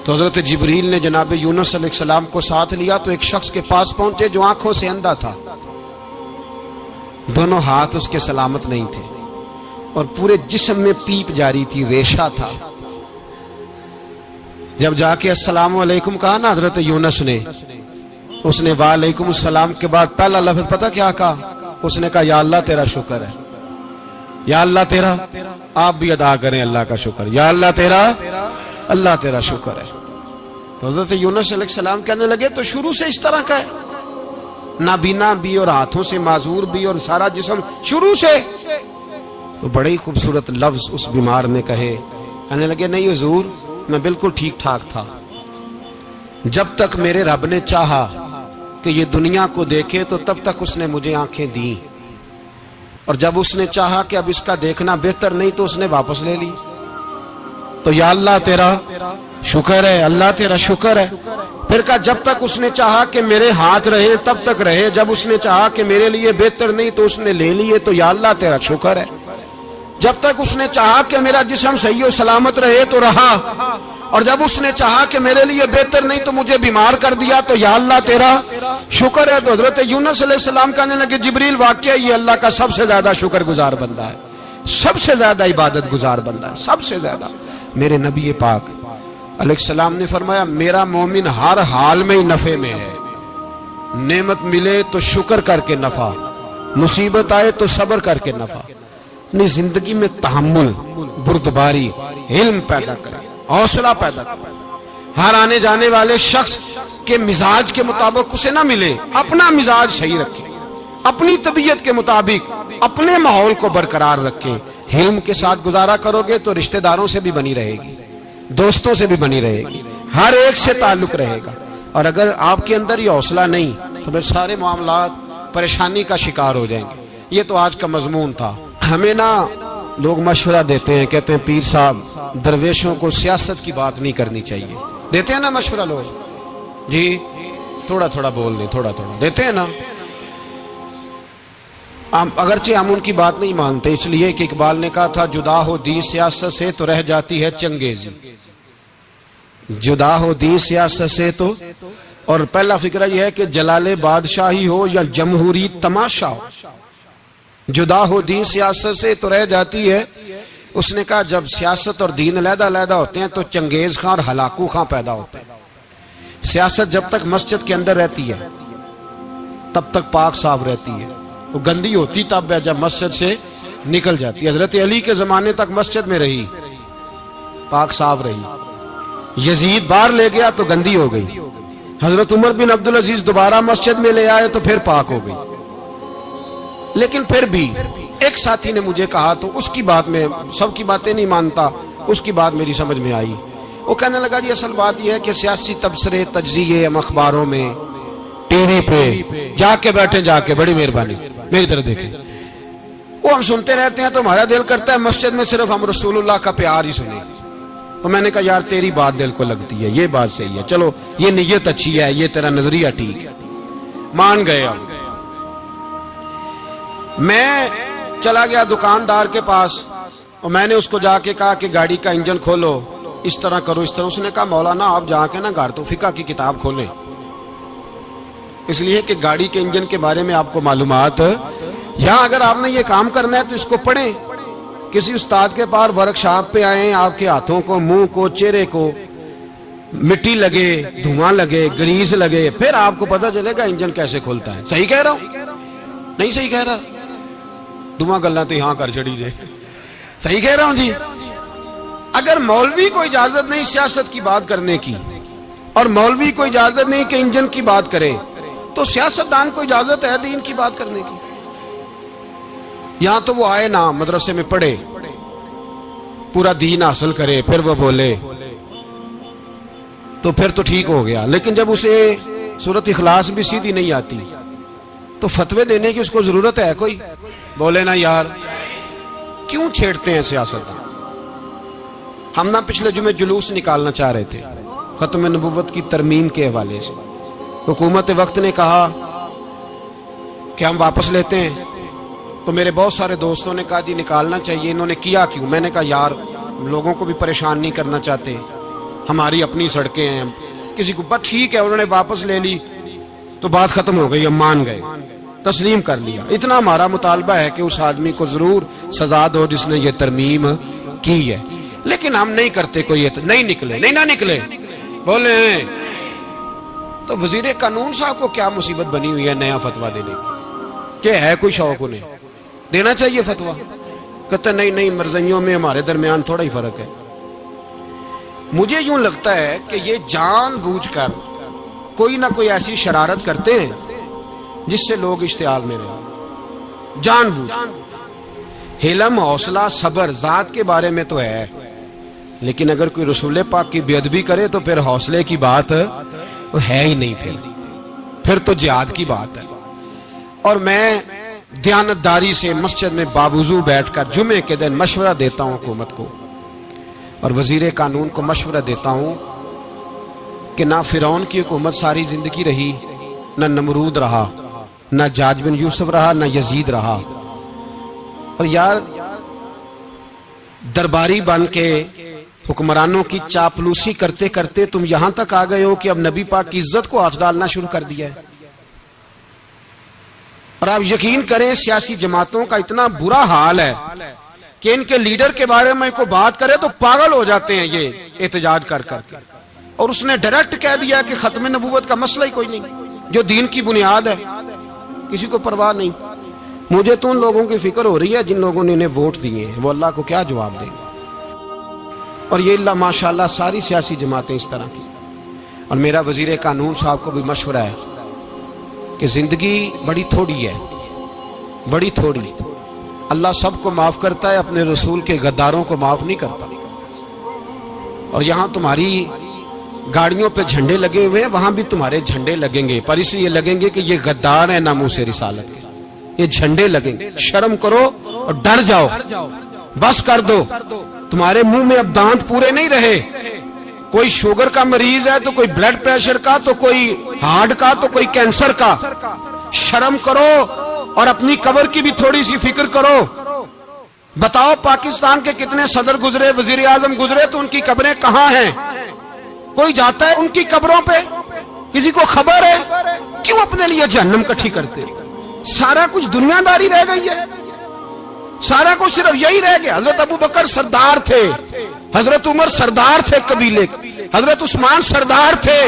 Speaker 1: تو حضرت جبریل نے جناب یونس علیہ السلام کو ساتھ لیا تو ایک شخص کے پاس پہنچے جو آنکھوں سے اندھا تھا، دونوں ہاتھ اس کے سلامت نہیں تھے اور پورے جسم میں پیپ جاری تھی، ریشہ تھا۔ جب جا کے السلام علیکم کہا نا حضرت یونس نے، اس نے وعلیکم السلام کے بعد پہلا لفظ پتہ کیا کہا؟ اس نے کہا یا اللہ تیرا شکر ہے، یا اللہ تیرا، آپ بھی ادا کریں اللہ کا شکر، یا اللہ تیرا، اللہ تیرا شکر ہے۔ تو حضرت یونس علیہ السلام کہنے لگے تو شروع سے اس طرح کا ہے، نابینا بھی اور ہاتھوں سے معذور بھی اور سارا جسم شروع سے؟ تو بڑے ہی خوبصورت لفظ اس بیمار نے کہے، کہنے لگے نہیں حضور میں بالکل ٹھیک ٹھاک تھا، جب تک میرے رب نے چاہا کہ یہ دنیا کو دیکھے تو تب تک اس نے مجھے آنکھیں دیں، اور جب اس نے چاہا کہ اب اس کا دیکھنا بہتر نہیں تو اس نے واپس لے لی۔ تو یا اللہ تیرا شکر ہے، اللہ تیرا شکر ہے۔ پھر کہا جب تک اس نے چاہا کہ میرے ہاتھ رہے تب تک رہے، جب اس نے چاہا کہ میرے لیے بہتر نہیں تو اس نے لے لیے، تو یا اللہ تیرا شکر ہے۔ جب تک اس نے چاہا کہ میرا جسم صحیح و سلامت رہے تو رہا، اور جب اس نے چاہا کہ میرے لیے بہتر نہیں تو مجھے بیمار کر دیا، تو یا اللہ تیرا شکر ہے۔ تو حضرت یونس علیہ السلام کہنے لگے جبریل واقعہ یہ اللہ کا سب سے زیادہ شکر گزار بندہ ہے، سب سے زیادہ عبادت گزار بندہ ہے، سب سے زیادہ۔ میرے نبی پاک علیہ السلام نے فرمایا میرا مومن ہر حال میں ہی نفع میں ہے، نعمت ملے تو شکر کر کے نفع، مصیبت آئے تو صبر کر کے نفع، اپنی زندگی میں تحمل، بردباری، علم پیدا کرے، حوصلہ پیدا کرے۔ ہر آنے جانے والے شخص کے مزاج کے مطابق اسے نہ ملے، اپنا مزاج صحیح رکھے، اپنی طبیعت کے مطابق اپنے ماحول کو برقرار رکھیں۔ علم کے ساتھ گزارا کرو گے تو رشتہ داروں سے بھی بنی رہے گی، دوستوں سے بھی بنی رہے گی، ہر ایک سے تعلق رہے گا۔ اور اگر آپ کے اندر یہ حوصلہ نہیں تو پھر سارے معاملات پریشانی کا شکار ہو جائیں گے۔ یہ تو آج کا مضمون تھا۔ ہمیں نا لوگ مشورہ دیتے ہیں، کہتے ہیں پیر صاحب درویشوں کو سیاست کی بات نہیں کرنی چاہیے، دیتے ہیں نا مشورہ لوگ، جی تھوڑا تھوڑا بول دیں، تھوڑا تھوڑا دیتے ہیں نا۔ اگرچہ ہم ان کی بات نہیں مانتے، اس لیے کہ اقبال نے کہا تھا جدا ہو دین سیاست سے تو رہ جاتی ہے چنگیزی، جدا ہو دین سیاست سے تو، اور پہلا فکرہ یہ ہے کہ جلال بادشاہی ہو یا جمہوری تماشا ہو، جدا ہو دین سیاست سے تو رہ جاتی ہے۔ اس نے کہا جب سیاست اور دین علیحدہ علیحدہ ہوتے ہیں تو چنگیز خان اور ہلاکو خان پیدا ہوتے ہیں۔ سیاست جب تک مسجد کے اندر رہتی ہے تب تک پاک صاف رہتی ہے، وہ گندی ہوتی تب ہے جب مسجد سے نکل جاتی ہے۔ حضرت علی کے زمانے تک مسجد میں رہی، پاک صاف رہی، یزید باہر لے گیا تو گندی ہو گئی، حضرت عمر بن عبدالعزیز دوبارہ مسجد میں لے آئے تو پھر پاک ہو گئی۔ لیکن پھر بھی ایک ساتھی نے مجھے کہا تو اس کی بات میں، سب کی باتیں نہیں مانتا، اس کی بات میری سمجھ میں آئی۔ وہ کہنے لگا جی اصل بات یہ ہے کہ سیاسی تبصرے تجزیے ہم اخباروں میں ٹی وی پہ جا کے بیٹھیں، جا کے بڑی مہربانی میری طرف دیکھیں، وہ ہم سنتے رہتے ہیں تو ہمارا دل کرتا ہے مسجد میں صرف ہم رسول اللہ کا پیار ہی سنیں۔ تو میں نے کہا یار تیری بات دل کو لگتی ہے، یہ بات صحیح ہے، چلو یہ نیت اچھی ہے، یہ تیرا نظریہ ٹھیک ہے، مان گئے ہم۔ میں چلا گیا دکاندار کے پاس اور میں نے اس کو جا کے کہا کہ گاڑی کا انجن کھولو، اس طرح کرو، اس طرح۔ اس نے کہا مولانا آپ جا کے نا گھر تو فقہ کی کتاب کھولیں، اس لیے کہ گاڑی کے انجن کے بارے میں آپ کو معلومات، یہاں اگر آپ نے یہ کام کرنا ہے تو اس کو پڑھیں، کسی استاد کے پاس ورکشاپ پہ آئیں، آپ کے ہاتھوں کو، منہ کو، چہرے کو مٹی لگے، دھواں لگے، گریس لگے، پھر آپ کو پتہ چلے گا انجن کیسے کھلتا ہے۔ صحیح کہہ رہا ہوں؟ نہیں صحیح کہہ رہا؟ دعا گلہ تو یہاں کر چڑی جائے، صحیح کہہ رہا ہوں جی؟ اگر مولوی کو اجازت نہیں سیاست کی بات کرنے کی، اور مولوی کو اجازت نہیں کہ انجن کی بات کرے، تو سیاستدان کو اجازت ہے دین کی بات کرنے کی؟ یہاں تو وہ آئے نا مدرسے میں پڑھے، پورا دین حاصل کرے، پھر وہ بولے تو پھر تو ٹھیک ہو گیا، لیکن جب اسے سورۃ اخلاص بھی سیدھی نہیں آتی تو فتوے دینے کی اس کو ضرورت ہے کوئی؟ بولے نا یار، کیوں چھیڑتے ہیں سیاست؟ ہم نہ پچھلے جمعے جلوس نکالنا چاہ رہے تھے ختم نبوت کی ترمیم کے حوالے سے، حکومت وقت نے کہا کہ ہم واپس لیتے ہیں، تو میرے بہت سارے دوستوں نے کہا جی نکالنا چاہیے، انہوں نے کیا کیوں؟ میں نے کہا یار لوگوں کو بھی پریشان نہیں کرنا چاہتے، ہماری اپنی سڑکیں ہیں، کسی کو بس ٹھیک ہے، انہوں نے واپس لے لی تو بات ختم ہو گئی، ہم مان گئے، تسلیم کر لیا۔ اتنا ہمارا مطالبہ ہے کہ اس آدمی کو ضرور سزا دو جس نے یہ ترمیم کی ہے، لیکن ہم نہیں کرتے، کوئی نہیں نکلے، نہیں نہ نکلے بولے ہیں۔ تو وزیر قانون صاحب کو کیا مصیبت بنی ہوئی ہے نیا فتویٰ دینے کی؟ کہ ہے کوئی شوق انہیں دینا چاہیے فتویٰ؟ کہتے نہیں مرضیوں میں ہمارے درمیان تھوڑا ہی فرق ہے۔ مجھے یوں لگتا ہے کہ یہ جان بوجھ کر کوئی نہ کوئی ایسی شرارت کرتے ہیں جس سے لوگ اشتعال میں رہیں، جان بوجھ۔ حلم، حوصلہ، صبر ذات کے بارے میں تو ہے، لیکن اگر کوئی رسول پاک کی بے ادبی کرے تو پھر حوصلے کی بات وہ ہے ہی نہیں، پھر تو جہاد کی بات ہے۔ اور میں دیانتداری سے مسجد میں باوضو بیٹھ کر جمعے کے دن مشورہ دیتا ہوں حکومت کو اور وزیر قانون کو مشورہ دیتا ہوں کہ نہ فرعون کی حکومت ساری زندگی رہی، نہ نمرود رہا، نہ جاج بن یوسف رہا، نہ یزید رہا، اور یار درباری بن کے حکمرانوں کی چاپلوسی کرتے کرتے تم یہاں تک آ گئے ہو کہ اب نبی پاک کی عزت کو ہاتھ ڈالنا شروع کر دیا ہے۔ اور آپ یقین کریں سیاسی جماعتوں کا اتنا برا حال ہے کہ ان کے لیڈر کے بارے میں کوئی بات کرے تو پاگل ہو جاتے ہیں یہ احتجاج کر کر کے، اور اس نے ڈائریکٹ کہہ دیا کہ ختم نبوت کا مسئلہ ہی کوئی نہیں، جو دین کی بنیاد ہے، کسی کو پرواہ نہیں۔ مجھے تو ان لوگوں کی فکر ہو رہی ہے جن لوگوں نے انہیں ووٹ دیے ہیں، وہ اللہ کو کیا جواب دیں گے۔ اور یہ اللہ ماشاءاللہ ساری سیاسی جماعتیں اس طرح کی۔ اور میرا وزیر قانون صاحب کو بھی مشورہ ہے کہ زندگی بڑی تھوڑی ہے، بڑی تھوڑی، اللہ سب کو معاف کرتا ہے، اپنے رسول کے غداروں کو معاف نہیں کرتا۔ اور یہاں تمہاری گاڑیوں پہ جھنڈے لگے ہوئے ہیں، وہاں بھی تمہارے جھنڈے لگیں گے، پر اسے یہ لگیں گے کہ یہ غدار ہیں ناموس رسالت کے، یہ جھنڈے لگیں گے۔ شرم کرو اور ڈر جاؤ، بس کر دو، تمہارے منہ میں اب دانت پورے نہیں رہے۔ کوئی شوگر کا مریض ہے تو کوئی بلڈ پریشر کا، تو کوئی ہارٹ کا، تو کوئی کینسر کا۔ شرم کرو اور اپنی قبر کی بھی تھوڑی سی فکر کرو۔ بتاؤ پاکستان کے کتنے صدر گزرے، وزیر اعظم گزرے، تو ان کی قبریں کہاں ہیں؟ کوئی جاتا ہے ان کی قبروں پہ؟ کسی کو خبر ہے؟ کیوں اپنے لیے جہنم کٹھی کرتے؟ سارا کچھ دنیا داری رہ گئی ہے، سارا کچھ صرف یہی رہ گیا۔ حضرت ابو بکر سردار تھے، حضرت عمر سردار تھے قبیلے، حضرت عثمان سردار تھے،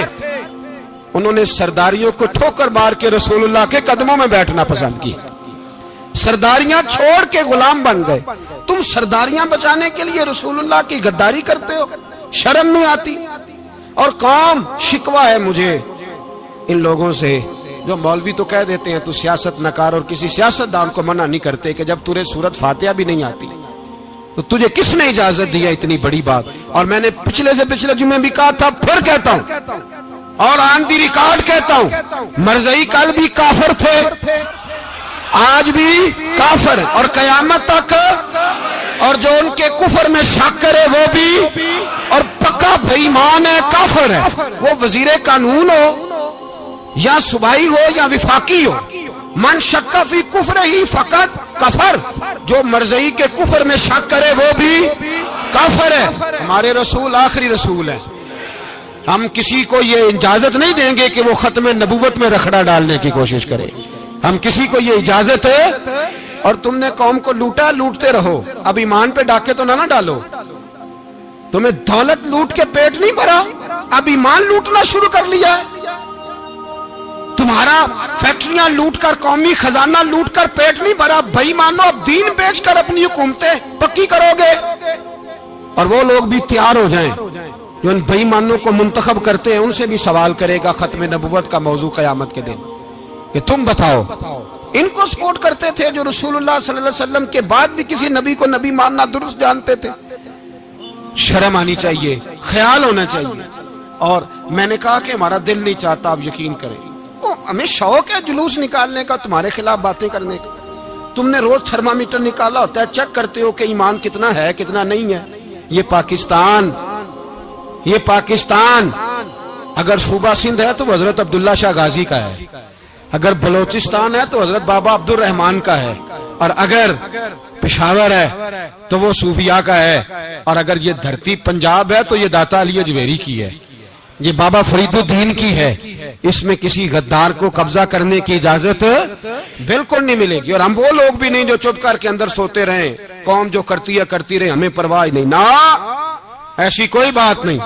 Speaker 1: انہوں نے سرداریوں کو ٹھوکر مار کے رسول اللہ کے قدموں میں بیٹھنا پسند کی، سرداریاں چھوڑ کے غلام بن گئے۔ تم سرداریاں بچانے کے لیے رسول اللہ کی غداری کرتے ہو، شرم نہیں آتی؟ اور قوم شکوہ ہے مجھے ان لوگوں سے جو مولوی تو کہہ دیتے ہیں تو سیاست نہ کر، اور کسی سیاست دان کو منع نہیں کرتے کہ جب تجھے سورت فاتحہ بھی نہیں آتی تو تجھے کس نے اجازت دی ہے اتنی بڑی بات؟ اور میں نے پچھلے سے پچھلے جمعے بھی کہا تھا، پھر کہتا ہوں اور آن دی ریکارڈ کہتا ہوں، مرزائی کل بھی کافر تھے، آج بھی کافر، اور قیامت تک، اور جو ان کے کفر میں شک کرے وہ بھی، اور پکا بے ایمان ہے، کافر ہے۔ وہ وزیر قانون ہو یا صوبائی ہو یا وفاقی ہو، من شک فی کفر ہی فقط کفر، جو مرزائی کے کفر میں شک کرے وہ بھی کافر ہے۔ ہمارے رسول آخری رسول ہے، ہم کسی کو یہ اجازت نہیں دیں گے کہ وہ ختم نبوت میں رکھڑا ڈالنے کی کوشش کرے، ہم کسی کو یہ اجازت ہے۔ اور تم نے قوم کو لوٹا، لوٹتے رہو، اب ایمان پہ ڈاکے تو نہ ڈالو۔ تمہیں دولت لوٹ کے پیٹ نہیں بھرا، اب ایمان لوٹنا شروع کر لیا ہے۔ تمہارا فیکٹریاں لوٹ کر، قومی خزانہ لوٹ کر پیٹ نہیں بھرا، بھائی مانو اب دین بیچ کر اپنی حکومتیں پکی کرو گے۔ اور وہ لوگ بھی تیار ہو جائیں جو ان بھائی مانوں کو منتخب کرتے ہیں، ان سے بھی سوال کرے گا ختم نبوت کا موضوع قیامت کے دن کہ تم بتاؤ، ان کو سپورٹ کرتے تھے جو رسول اللہ صلی اللہ علیہ وسلم کے بعد بھی کسی نبی کو نبی ماننا درست جانتے تھے۔ شرم آنی چاہیے، خیال ہونا چاہیے۔ اور میں نے کہا کہ ہمارا دل نہیں چاہتا آپ یقین کریں. ہمیں شوق ہے جلوس نکالنے کا، تمہارے خلاف باتیں کرنے کا. تم نے روز تھرمامیٹر نکالا ہوتا ہے، چیک کرتے ہو کہ ایمان کتنا ہے کتنا نہیں ہے. یہ پاکستان اگر صوبہ سندھ ہے تو حضرت عبداللہ شاہ غازی کا ہے، اگر بلوچستان ہے تو حضرت بابا عبد الرحمان کا ہے، اور اگر پشاور ہے تو وہ صوفیاء کا ہے، اور اگر یہ دھرتی پنجاب ہے تو یہ داتا علی اجویری کی ہے، یہ بابا فرید الدین کی ہے. اس میں کسی غدار کو قبضہ کرنے کی اجازت بالکل نہیں ملے گی. اور ہم وہ لوگ بھی نہیں جو چپ کر کے اندر سوتے رہیں، قوم جو کرتی ہے کرتی رہے، ہمیں پرواہ نہیں. نا، ایسی کوئی بات نہیں.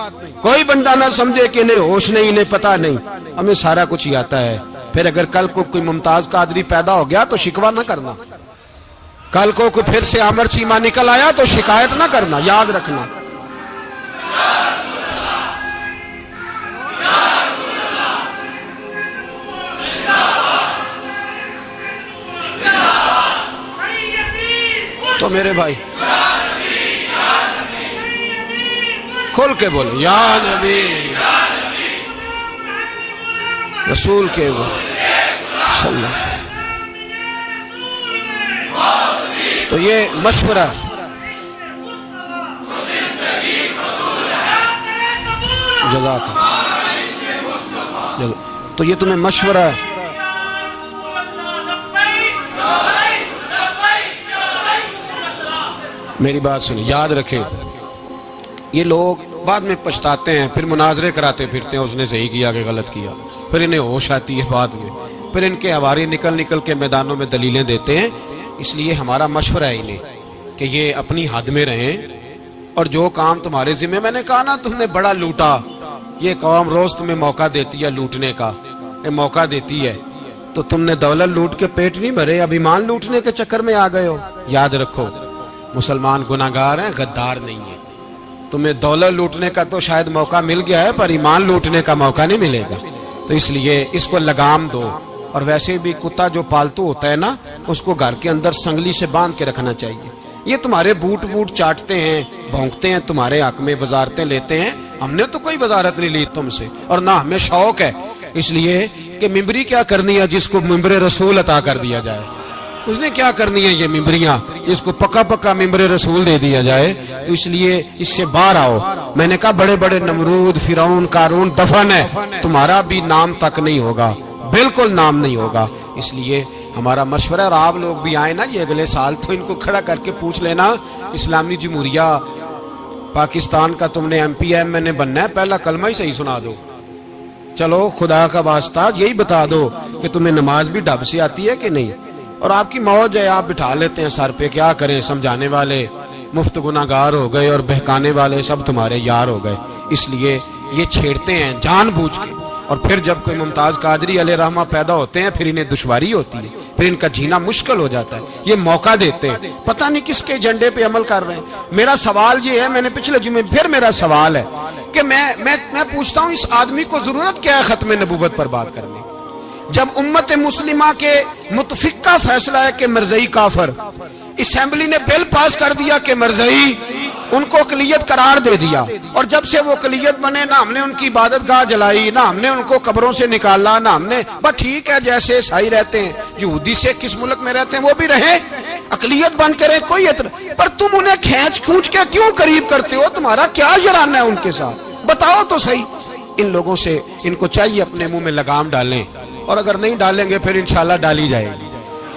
Speaker 1: کوئی بندہ نہ سمجھے کہ انہیں ہوش نہیں، انہیں پتہ نہیں. ہمیں سارا کچھ ہی آتا ہے. پھر اگر کل کو کوئی ممتاز قادری پیدا ہو گیا تو شکوہ نہ کرنا. کل کو کوئی پھر سے عامر چیمہ نکل آیا تو شکایت نہ کرنا، یاد رکھنا. تو میرے بھائی کھل کے بولے یا نبی رسول کے وہ صلی اللہ. تو یہ مشورہ جزاک اللہ. تو یہ تمہیں مشورہ ہے. میری بات سنیں، یاد رکھیں، یہ لوگ بعد میں پچھتاتے ہیں، پھر مناظرے کراتے پھرتے ہیں، اس نے صحیح کیا کہ غلط کیا، پھر انہیں ہوش آتی ہے بعد میں، پھر ان کے ہوارے نکل کے میدانوں میں دلیلیں دیتے ہیں. اس لیے ہمارا مشورہ ہے انہیں کہ یہ اپنی حد میں رہیں، اور جو کام تمہارے ذمہ، میں نے کہا نا تم نے بڑا لوٹا، یہ قوم روز تمہیں موقع دیتی ہے لوٹنے کا، یہ موقع دیتی ہے، تو تم نے دولت لوٹ کے پیٹ نہیں بھرے، اب ایمان لوٹنے کے چکر میں آ گئے ہو. یاد رکھو، مسلمان گناہگار ہیں، غدار نہیں ہیں. تمہیں دولت لوٹنے کا تو شاید موقع مل گیا ہے، پر ایمان لوٹنے کا موقع نہیں ملے گا. تو اس لیے اس کو لگام دو. اور ویسے بھی کتا جو پالتو ہوتا ہے نا، اس کو گھر کے اندر سنگلی سے باندھ کے رکھنا چاہیے. یہ تمہارے بوٹ چاٹتے ہیں، بھونکتے ہیں، تمہارے حق میں وزارتیں لیتے ہیں. ہم نے تو کوئی وزارت نہیں لی تم سے، اور نہ ہمیں شوق ہے. اس لیے کہ ممبری کیا کرنی ہے جس کو ممبر رسول عطا کر دیا جائے؟ اس نے کیا کرنی ہے یہ ممبریاں جس کو پکا ممبر رسول دے دیا جائے؟ تو اس لیے اس سے باہر آؤ. میں نے کہا بڑے بڑے نمرود، فرعون، قارون دفن ہے، تمہارا بھی نام تک نہیں ہوگا، بالکل نام نہیں ہوگا. اس لیے ہمارا مشورہ، اور آپ لوگ بھی آئے نا یہ اگلے سال، تو ان کو کھڑا کر کے پوچھ لینا، اسلامی جمہوریہ پاکستان کا تم نے ایم پی ایم نے بننا ہے، پہلا کلمہ ہی صحیح سنا دو. چلو خدا کا واسطہ یہی بتا دو کہ تمہیں نماز بھی ڈھب سے آتی ہے کہ نہیں. اور آپ کی موج ہے، آپ بٹھا لیتے ہیں سر پہ، کیا کریں، سمجھانے والے مفت گناہگار ہو گئے اور بہکانے والے سب تمہارے یار ہو گئے. اس لیے یہ چھیڑتے ہیں جان بوجھ کے. اور پھر جب کوئی ممتاز قادری علیہ رحمہ پیدا ہوتے ہیں، پھر انہیں دشواری ہوتی ہے، پھر ان کا جینا مشکل ہو جاتا ہے. یہ موقع دیتے ہیں، پتہ نہیں کس کے ایجنڈے پہ عمل کر رہے ہیں. میرا سوال یہ ہے، میں نے پچھلے جمعے پھر میرا سوال ہے کہ میں پوچھتا ہوں، اس آدمی کو ضرورت کیا ہے ختم نبوت پر بات کرنے؟ جب امت مسلمہ کے متفق کا فیصلہ ہے کہ مرزائی کافر، اسمبلی نے بل پاس کر دیا کہ مرزائی، ان کو اقلیت قرار دے دیا، اور جب سے وہ اقلیت بنے، نہ ہم نے ان کی عبادت گاہ جلائی، نہ ہم نے ان کو قبروں سے نکالا، نہ ہم نے، بس ٹھیک ہے جیسے عیسائی رہتے ہیں، یہودی سے کس ملک میں رہتے ہیں وہ بھی رہیں، اقلیت بن کے رہے، کوئی اعتراض. پر تم انہیں کھینچ کے کیوں قریب کرتے ہو؟ تمہارا کیا جرانہ ہے ان کے ساتھ؟ بتاؤ تو صحیح. ان لوگوں سے ان کو چاہیے اپنے منہ میں لگام ڈالیں، اور اگر نہیں ڈالیں گے پھر انشاءاللہ ڈالی جائے گی،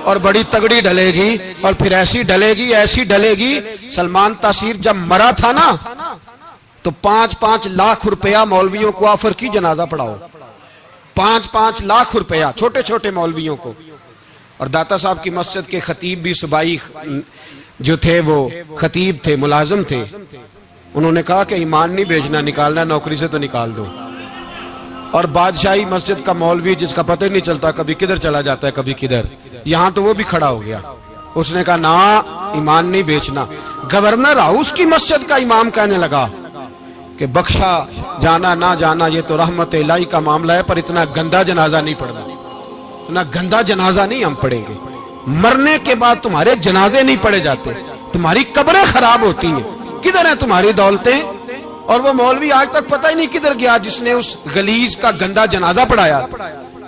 Speaker 1: اور بڑی تگڑی ڈلے گی، اور پھر ایسی ڈلے گی. سلمان تاثیر جب مرا تھا نا تو 5-5 لاکھ روپیہ مولویوں کو آفر کی جنازہ پڑھاؤ، 5-5 لاکھ روپیہ چھوٹے چھوٹے مولویوں کو. اور داتا صاحب کی مسجد کے خطیب بھی صوبائی جو تھے، وہ خطیب تھے، ملازم تھے، انہوں نے کہا کہ ایمان نہیں بیچنا، نکالنا نوکری سے تو نکال دو. اور بادشاہی مسجد کا مولوی جس کا پتہ نہیں چلتا، کبھی کدھر چلا جاتا ہے کبھی کدھر، یہاں تو وہ بھی کھڑا ہو گیا. اس نے کہا نا، ایمان نہیں بیچنا. گورنر ہاؤس کی مسجد کا امام کہنے لگا کہ بخشا جانا نہ جانا یہ تو رحمت الہی کا معاملہ ہے، پر اتنا گندا جنازہ نہیں پڑھنا، اتنا گندا جنازہ نہیں ہم پڑھیں گے. مرنے کے بعد تمہارے جنازے نہیں پڑھے جاتے، تمہاری قبریں خراب ہوتی ہیں. کدھر ہیں تمہاری دولتیں؟ اور وہ مولوی آج تک پتہ ہی نہیں کدھر گیا جس نے اس غلیظ کا گندا جنازہ پڑھایا.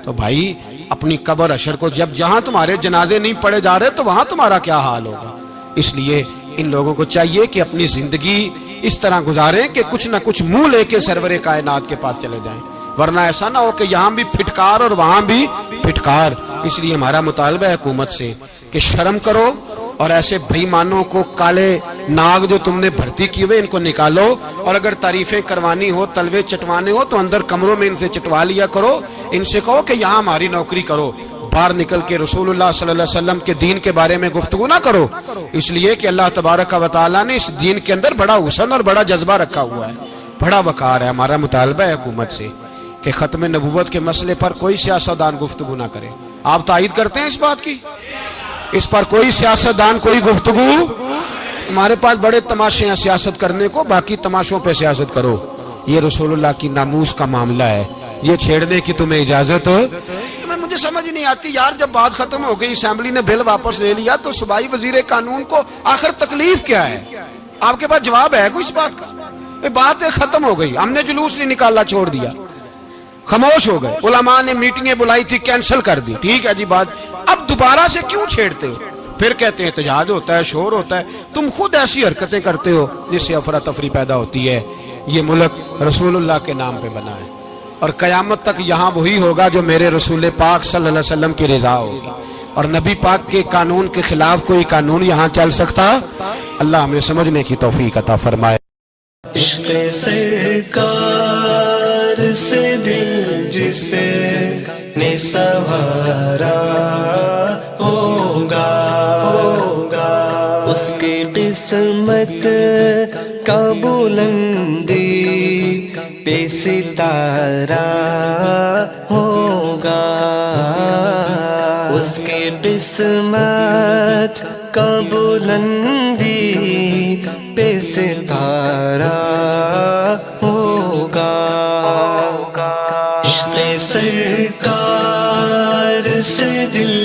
Speaker 1: تو بھائی اپنی قبر اشر کو جب جہاں تمہارے جنازے نہیں پڑھے جا رہے تو وہاں تمہارا کیا حال ہوگا. اس لیے ان لوگوں کو چاہیے کہ اپنی زندگی اس طرح گزاریں کہ کچھ نہ کچھ منہ لے کے سرور کائنات کے پاس چلے جائیں، ورنہ ایسا نہ ہو کہ یہاں بھی پھٹکار اور وہاں بھی پھٹکار. اس لیے ہمارا مطالبہ ہے حکومت سے کہ شرم کرو اور ایسے بھائی مانوں کو، کالے ناگ جو تم نے بھرتی کی ہوئے ان کو نکالو، اور اگر تعریفیں کروانی ہو، تلوے چٹوانے ہو تو اندر کمروں میں ان سے چٹوا لیا کرو. ان سے کہو کہ یہاں ہماری نوکری کرو، باہر نکل کے رسول اللہ صلی اللہ علیہ وسلم کے دین کے بارے میں گفتگو نہ کرو. اس لیے کہ اللہ تبارک و تعالیٰ نے اس دین کے اندر بڑا حسن اور بڑا جذبہ رکھا ہوا ہے، بڑا وقار ہے. ہمارا مطالبہ ہے حکومت سے کہ ختم نبوت کے مسئلے پر کوئی سیاستدان گفتگو نہ کرے. آپ تائید کرتے ہیں اس بات کی؟ اس پر کوئی سیاستدان کوئی گفتگو. ہمارے پاس بڑے تماشے ہیں سیاست کرنے کو، باقی تماشوں پہ سیاست کرو. یہ رسول اللہ کی ناموس کا معاملہ ہے، یہ چھیڑنے کی تمہیں اجازت. مجھے سمجھ نہیں آتی یار، جب بات ختم ہو گئی، اسمبلی نے بل واپس لے لیا، تو صوبائی وزیر قانون کو آخر تکلیف کیا ہے؟ آپ کے پاس جواب ہے کوئی اس بات کا؟ یہ بات ختم ہو گئی، ہم نے جلوس نہیں نکالنا، چھوڑ دیا، خاموش ہو گئے. علماء نے میٹنگیں بلائی تھی، کینسل کر دی، ٹھیک ہے جی بات. اب دوبارہ سے کیوں چھیڑتے ہو؟ پھر کہتے ہیں احتجاج ہوتا ہے، شور ہوتا ہے. تم خود ایسی حرکتیں کرتے ہو جس سے افراتفری پیدا ہوتی ہے. یہ ملک رسول اللہ کے نام پہ بنا ہے، اور قیامت تک یہاں وہی ہوگا جو میرے رسول پاک صلی اللہ علیہ وسلم کی رضا ہوگی، اور نبی پاک کے قانون کے خلاف کوئی قانون یہاں چل سکتا؟ اللہ ہمیں سمجھنے کی توفیق عطا فرمائے.
Speaker 2: عشق سرکار سے دل جس نے سنوارا ہوگا، اس کی قسمت کا بلندی پہ ستارہ ہوگا، اس کی قسمت کا بلندی پہ ستارہ ہوگا. عشق سرکار سے دل